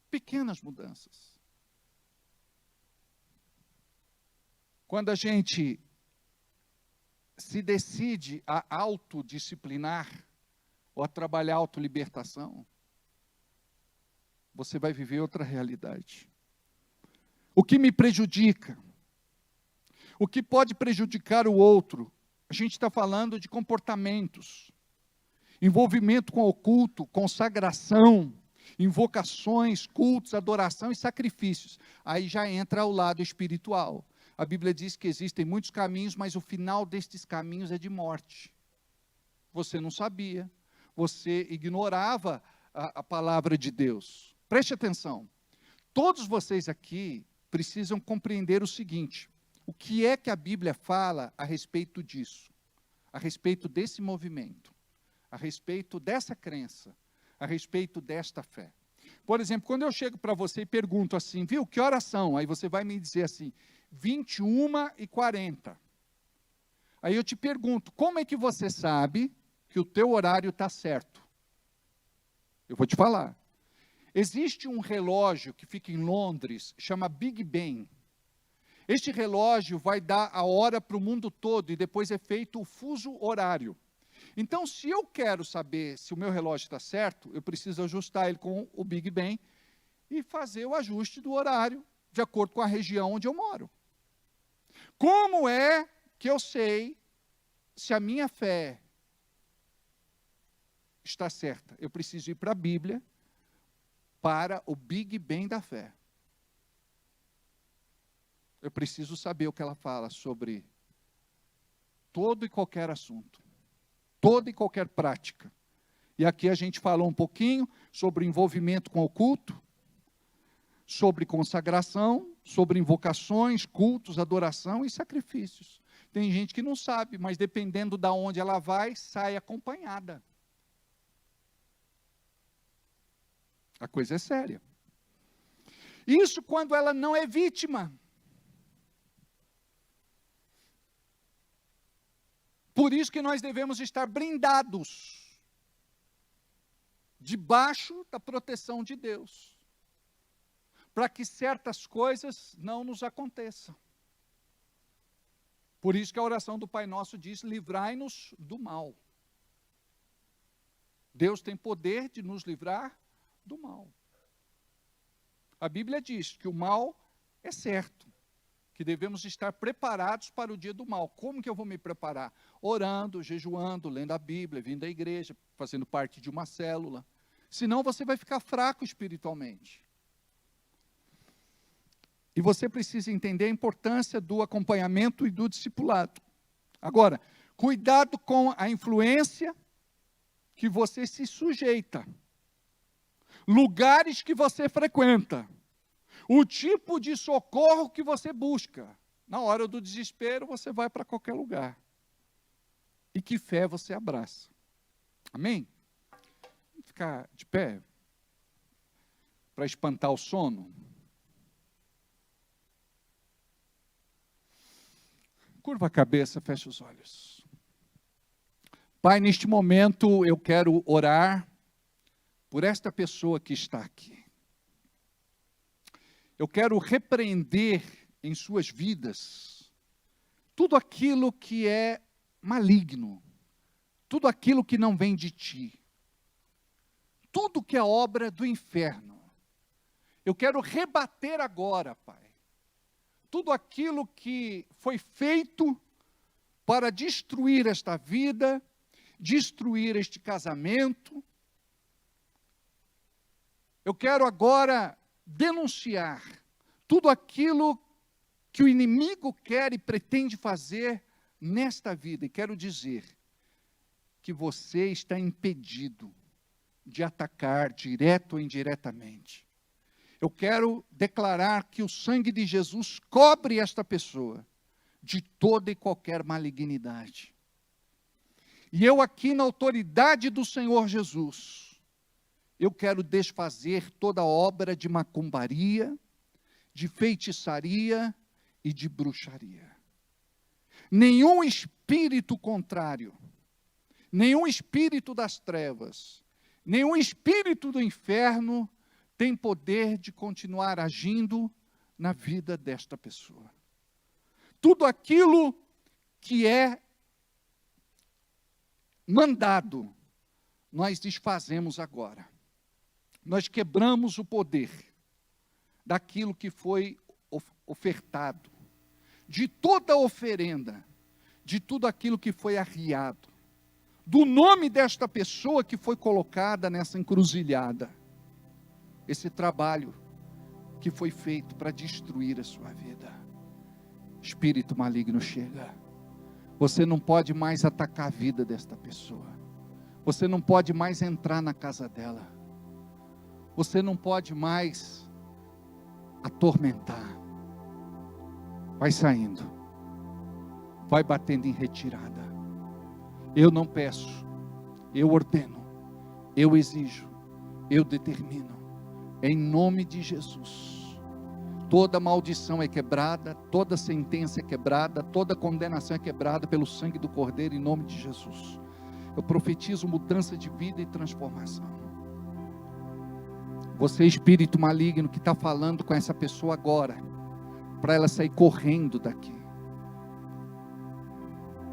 Pequenas mudanças. Quando a gente se decide a autodisciplinar ou a trabalhar a autolibertação, você vai viver outra realidade. O que me prejudica? O que pode prejudicar o outro? A gente está falando de comportamentos, envolvimento com o oculto, consagração, invocações, cultos, adoração e sacrifícios. Aí já entra o lado espiritual. A Bíblia diz que existem muitos caminhos, mas o final destes caminhos é de morte. Você não sabia, você ignorava a palavra de Deus. Preste atenção, todos vocês aqui precisam compreender o seguinte: o que é que a Bíblia fala a respeito disso? A respeito desse movimento, a respeito dessa crença, a respeito desta fé. Por exemplo, quando eu chego para você e pergunto assim, viu, que horas são? Aí você vai me dizer assim, 21h40. Aí eu te pergunto, como é que você sabe que o teu horário está certo? Eu vou te falar. Existe um relógio que fica em Londres, chama Big Ben. Este relógio vai dar a hora para o mundo todo e depois é feito o fuso horário. Então, se eu quero saber se o meu relógio está certo, eu preciso ajustar ele com o Big Ben e fazer o ajuste do horário de acordo com a região onde eu moro. Como é que eu sei se a minha fé está certa? Eu preciso ir para a Bíblia, para o Big Ben da fé. Eu preciso saber o que ela fala sobre todo e qualquer assunto, toda e qualquer prática. E aqui a gente falou um pouquinho sobre envolvimento com o culto, sobre consagração, sobre invocações, cultos, adoração e sacrifícios. Tem gente que não sabe, mas dependendo de onde ela vai, sai acompanhada. A coisa é séria. Isso quando ela não é vítima. Por isso que nós devemos estar blindados, debaixo da proteção de Deus, para que certas coisas não nos aconteçam. Por isso que a oração do Pai Nosso diz, livrai-nos do mal. Deus tem poder de nos livrar do mal. A Bíblia diz que o mal é certo, que devemos estar preparados para o dia do mal. Como que eu vou me preparar? Orando, jejuando, lendo a Bíblia, vindo à igreja, fazendo parte de uma célula. Senão você vai ficar fraco espiritualmente. E você precisa entender a importância do acompanhamento e do discipulado. Agora, cuidado com a influência que você se sujeita. Lugares que você frequenta. O tipo de socorro que você busca. Na hora do desespero, você vai para qualquer lugar. E que fé você abraça. Amém? Vamos ficar de pé para espantar o sono. Curva a cabeça, fecha os olhos. Pai, neste momento eu quero orar por esta pessoa que está aqui. Eu quero repreender em suas vidas tudo aquilo que é maligno, tudo aquilo que não vem de ti, tudo que é obra do inferno. Eu quero rebater agora, Pai, tudo aquilo que foi feito para destruir esta vida, destruir este casamento. Eu quero agora denunciar tudo aquilo que o inimigo quer e pretende fazer nesta vida. E quero dizer que você está impedido de atacar direto ou indiretamente. Eu quero declarar que o sangue de Jesus cobre esta pessoa de toda e qualquer malignidade. E eu aqui na autoridade do Senhor Jesus, eu quero desfazer toda obra de macumbaria, de feitiçaria e de bruxaria. Nenhum espírito contrário, nenhum espírito das trevas, nenhum espírito do inferno tem poder de continuar agindo na vida desta pessoa. Tudo aquilo que é mandado, nós desfazemos agora. Nós quebramos o poder daquilo que foi ofertado, de toda oferenda, de tudo aquilo que foi arriado, do nome desta pessoa que foi colocada nessa encruzilhada, esse trabalho que foi feito para destruir a sua vida. Espírito maligno chega. Você não pode mais atacar a vida desta pessoa. Você não pode mais entrar na casa dela. Você não pode mais atormentar. Vai saindo. Vai batendo em retirada. Eu não peço. Eu ordeno. Eu exijo. Eu determino. Em nome de Jesus. Toda maldição é quebrada, toda sentença é quebrada, toda condenação é quebrada pelo sangue do Cordeiro, em nome de Jesus. Eu profetizo mudança de vida e transformação. Você, espírito maligno que está falando com essa pessoa agora, para ela sair correndo daqui,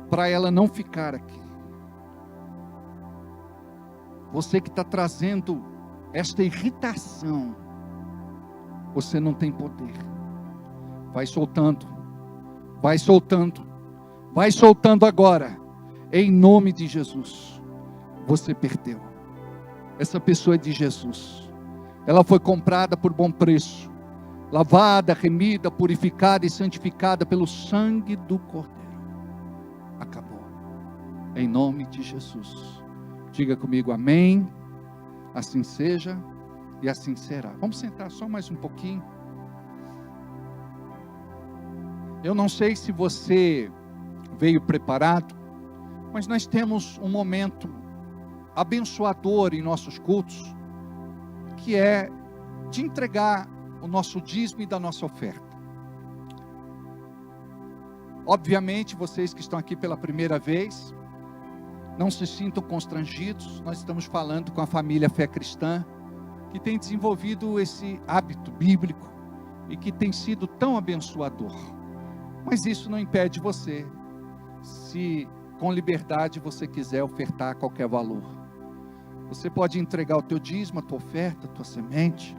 para ela não ficar aqui. Você que está trazendo esta irritação, você não tem poder. Vai soltando, vai soltando, vai soltando agora, em nome de Jesus. Você perdeu. Essa pessoa é de Jesus. Ela foi comprada por bom preço, lavada, remida, purificada e santificada pelo sangue do Cordeiro. Acabou. Em nome de Jesus. Diga comigo amém. Assim seja. E assim será. Vamos sentar só mais um pouquinho. Eu não sei se você veio preparado, mas nós temos um momento abençoador em nossos cultos, que é de entregar o nosso dízimo e da nossa oferta. Obviamente, vocês que estão aqui pela primeira vez, não se sintam constrangidos. Nós estamos falando com a família Fé Cristã, que tem desenvolvido esse hábito bíblico e que tem sido tão abençoador. Mas isso não impede você, se com liberdade você quiser ofertar qualquer valor. Você pode entregar o teu dízimo, a tua oferta, a tua semente.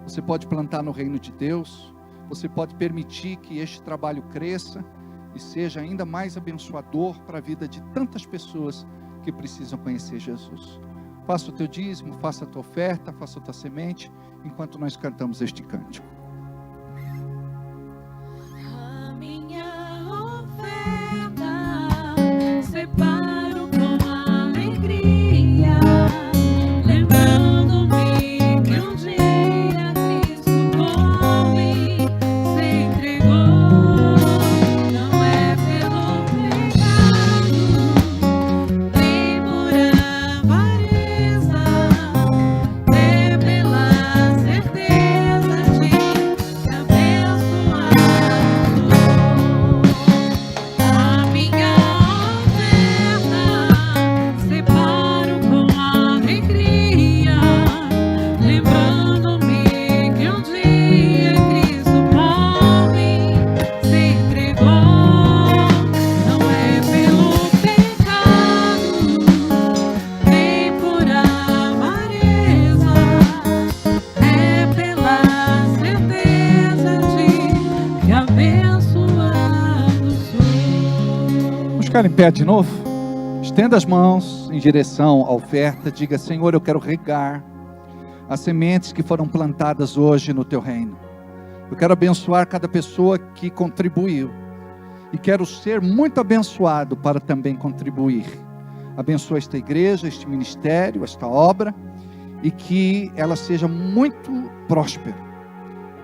Você pode plantar no reino de Deus. Você pode permitir que este trabalho cresça e seja ainda mais abençoador para a vida de tantas pessoas que precisam conhecer Jesus. Faça o teu dízimo, faça a tua oferta, faça a tua semente, enquanto nós cantamos este cântico. A minha oferta separo com alegria, lembrando-me que um dia Cristo por mim se entregou. Não é pelo pecado, nem por avareza, é pela certeza de que abençoado sou. A minha oferta separo com alegria, lembrando-me que um dia Cristo por mim se entregou. Não é pelo pecado, nem por avareza, é pela certeza de que abençoado sou. Vamos ficar em pé de novo? Estenda as mãos em direção à oferta. Diga: Senhor, eu quero regar as sementes que foram plantadas hoje no teu reino. Eu quero abençoar cada pessoa que contribuiu. E quero ser muito abençoado para também contribuir. Abençoa esta igreja, este ministério, esta obra. E que ela seja muito próspera,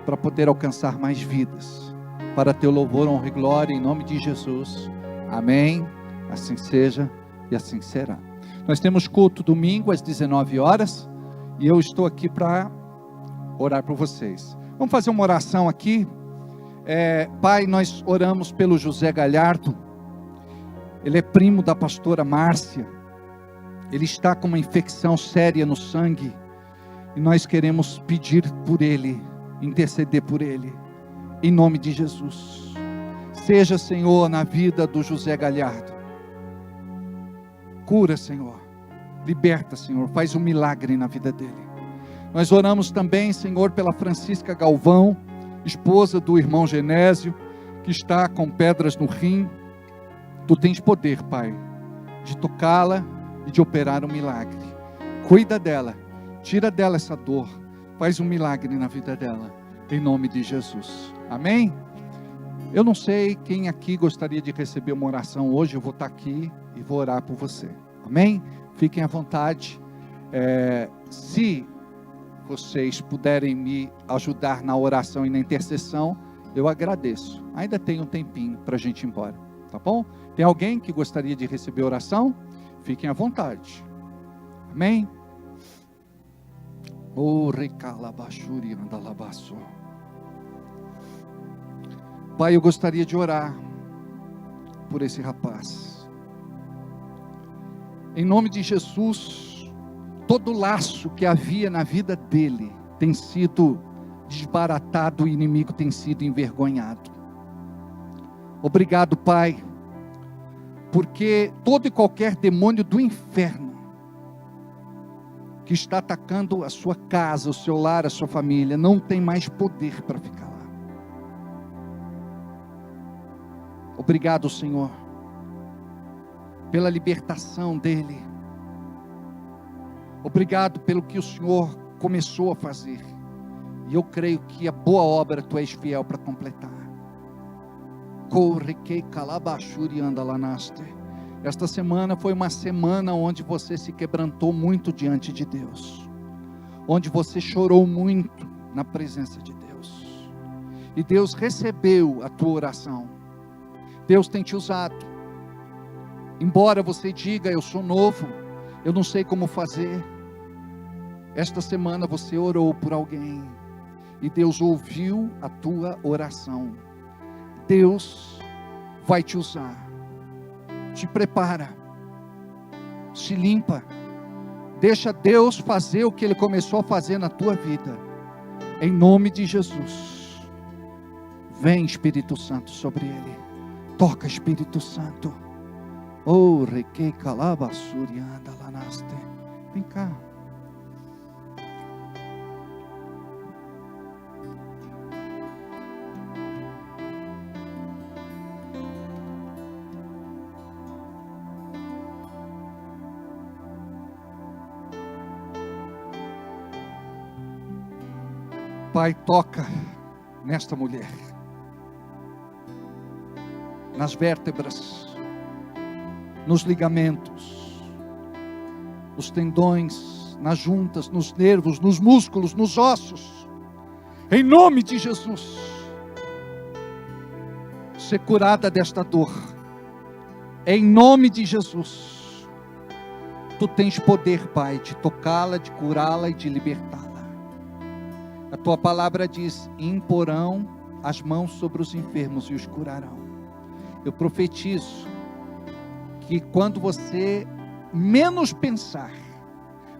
para poder alcançar mais vidas. Para teu louvor, honra e glória, em nome de Jesus. Amém. Assim seja e assim será. Nós temos culto domingo às 19 horas. E eu estou aqui para orar por vocês. Vamos fazer uma oração aqui. Pai, nós oramos pelo José Galhardo. Ele é primo da pastora Márcia. Ele está com uma infecção séria no sangue. E nós queremos pedir por ele, interceder por ele, em nome de Jesus. Seja, Senhor, na vida do José Galhardo. Cura, Senhor. Liberta, Senhor. Faz um milagre na vida dele. Nós oramos também, Senhor, pela Francisca Galvão, esposa do irmão Genésio, que está com pedras no rim. Tu tens poder, Pai, de tocá-la e de operar um milagre. Cuida dela, tira dela essa dor, faz um milagre na vida dela, em nome de Jesus. Amém? Eu não sei quem aqui gostaria de receber uma oração hoje. Eu vou estar aqui e vou orar por você. Amém? Fiquem à vontade. Se vocês puderem me ajudar na oração e na intercessão, eu agradeço. Ainda tem um tempinho para a gente ir embora, tá bom? Tem alguém que gostaria de receber oração? Fiquem à vontade. Amém? Pai, eu gostaria de orar por esse rapaz. Em nome de Jesus, todo laço que havia na vida dele tem sido desbaratado, o inimigo tem sido envergonhado. Obrigado, Pai, porque todo e qualquer demônio do inferno que está atacando a sua casa, o seu lar, a sua família, não tem mais poder para ficar lá. Obrigado, Senhor, pela libertação dele. Obrigado pelo que o Senhor começou a fazer. E eu creio que a boa obra Tu és fiel para completar. Esta semana foi uma semana onde você se quebrantou muito diante de Deus, onde você chorou muito na presença de Deus, e Deus recebeu a tua oração. Deus tem te usado. Embora você diga: eu sou novo, eu não sei como fazer, esta semana você orou por alguém, e Deus ouviu a tua oração. Deus vai te usar. Te prepara, se limpa, deixa Deus fazer o que Ele começou a fazer na tua vida, em nome de Jesus. Vem, Espírito Santo, sobre ele. Toca, Espírito Santo. Oh, requei calabasurianda lanaste. Vem cá. Pai, toca nesta mulher, nas vértebras, nos ligamentos, nos tendões, nas juntas, nos nervos, nos músculos, nos ossos, em nome de Jesus. Ser curada desta dor, em nome de Jesus. Tu tens poder, Pai, de tocá-la, de curá-la e de libertá-la. A tua palavra diz: imporão as mãos sobre os enfermos e os curarão. Eu profetizo que quando você menos pensar,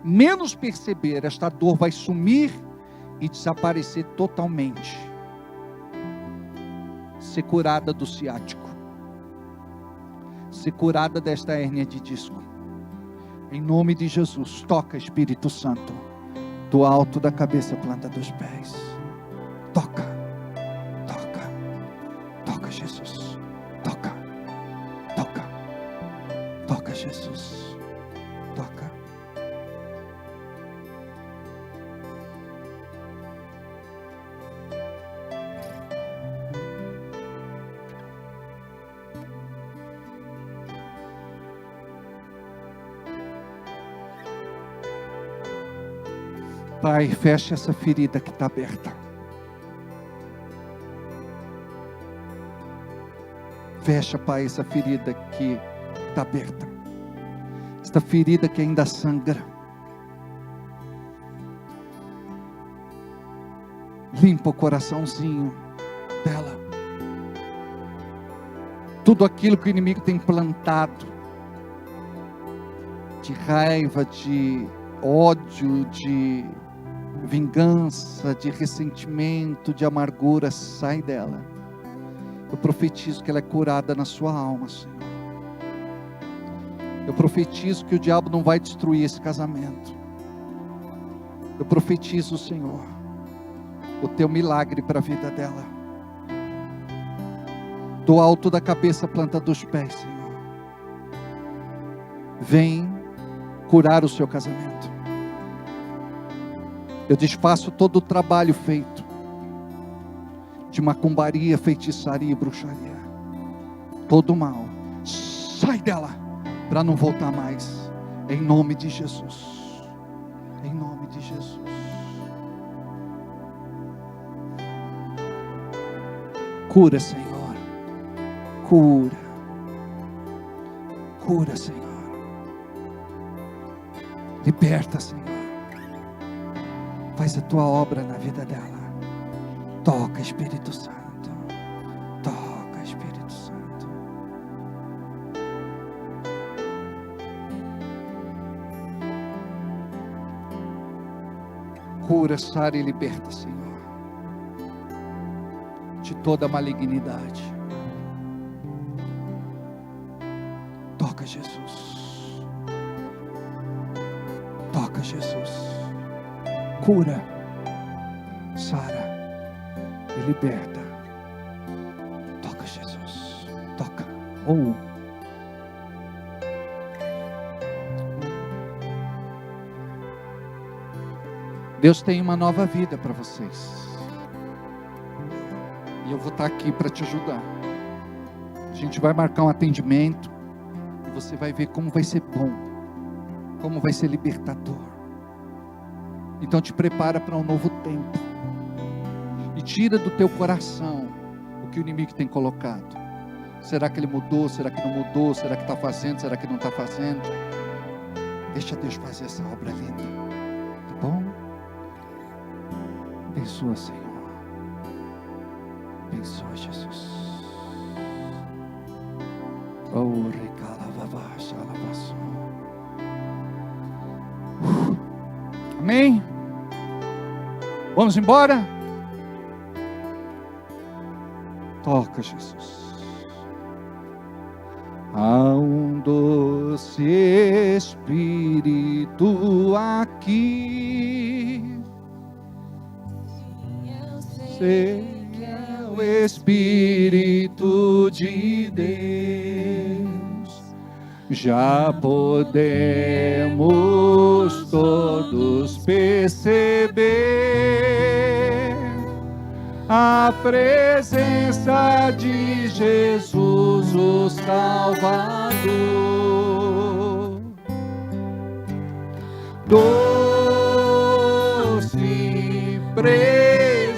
menos perceber, esta dor vai sumir e desaparecer totalmente. Ser curada do ciático, ser curada desta hérnia de disco, em nome de Jesus. Toca, Espírito Santo, do alto da cabeça à planta dos pés. Toca, toca, toca, Jesus. Toca, toca, toca, Jesus. Toca. Pai, fecha essa ferida que está aberta. Fecha, Pai, essa ferida que está aberta. Esta ferida que ainda sangra. Limpa o coraçãozinho dela. Tudo aquilo que o inimigo tem plantado, de raiva, de ódio, de vingança, de ressentimento, de amargura, sai dela. Eu profetizo que ela é curada na sua alma, Senhor. Eu profetizo que o diabo não vai destruir esse casamento. Eu profetizo, Senhor, o teu milagre para a vida dela. Do alto da cabeça à planta dos pés, Senhor, vem curar o seu casamento. Eu desfaço todo o trabalho feito de macumbaria, feitiçaria e bruxaria. Todo mal sai dela para não voltar mais, em nome de Jesus. Em nome de Jesus. Cura, Senhor. Cura. Cura, Senhor. Liberta, Senhor. Faz a tua obra na vida dela. Toca, Espírito Santo. Toca, Espírito Santo. Cura, sara e liberta, Senhor, de toda malignidade. Toca, Jesus. Toca, Jesus. Cura, sara e liberta. Toca, Jesus. Toca. Deus tem uma nova vida para vocês. E eu vou estar aqui para te ajudar. A gente vai marcar um atendimento. E você vai ver como vai ser bom. Como vai ser libertador. Então te prepara para um novo tempo. E tira do teu coração o que o inimigo tem colocado. Será que ele mudou? Será que não mudou? Será que está fazendo? Será que não está fazendo? Deixa Deus fazer essa obra linda. Tá bom? Abençoa, Senhor. Abençoa, Jesus. Oh, recalavavacha, lavaçou. Amém? Vamos embora? Toca, Jesus. Há um doce Espírito aqui. Eu Sei que é o Espírito de Deus. Já podemos todos perceber a presença de Jesus, o Salvador. Doce presença,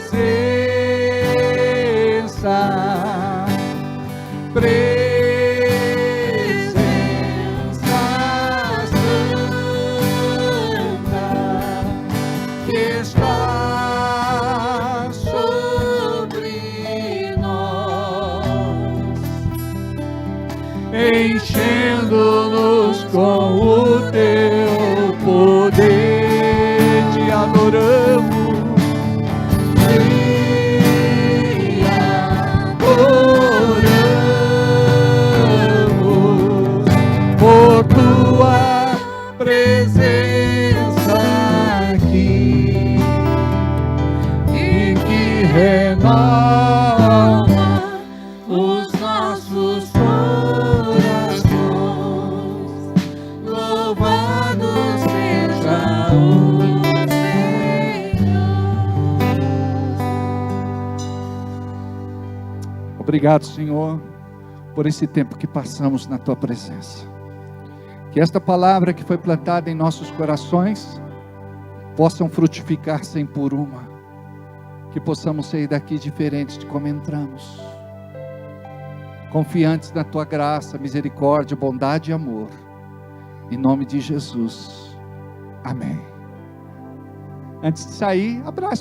santa que está sobre nós, enchendo-nos com o teu poder. Te adoramos. Por tua presença aqui, e que renova os nossos corações. Louvado seja o Senhor. Obrigado, Senhor, por esse tempo que passamos na tua presença. Que esta palavra que foi plantada em nossos corações possam frutificar 100 por uma. Que possamos sair daqui diferentes de como entramos. Confiantes na tua graça, misericórdia, bondade e amor. Em nome de Jesus. Amém. Antes de sair, abraço.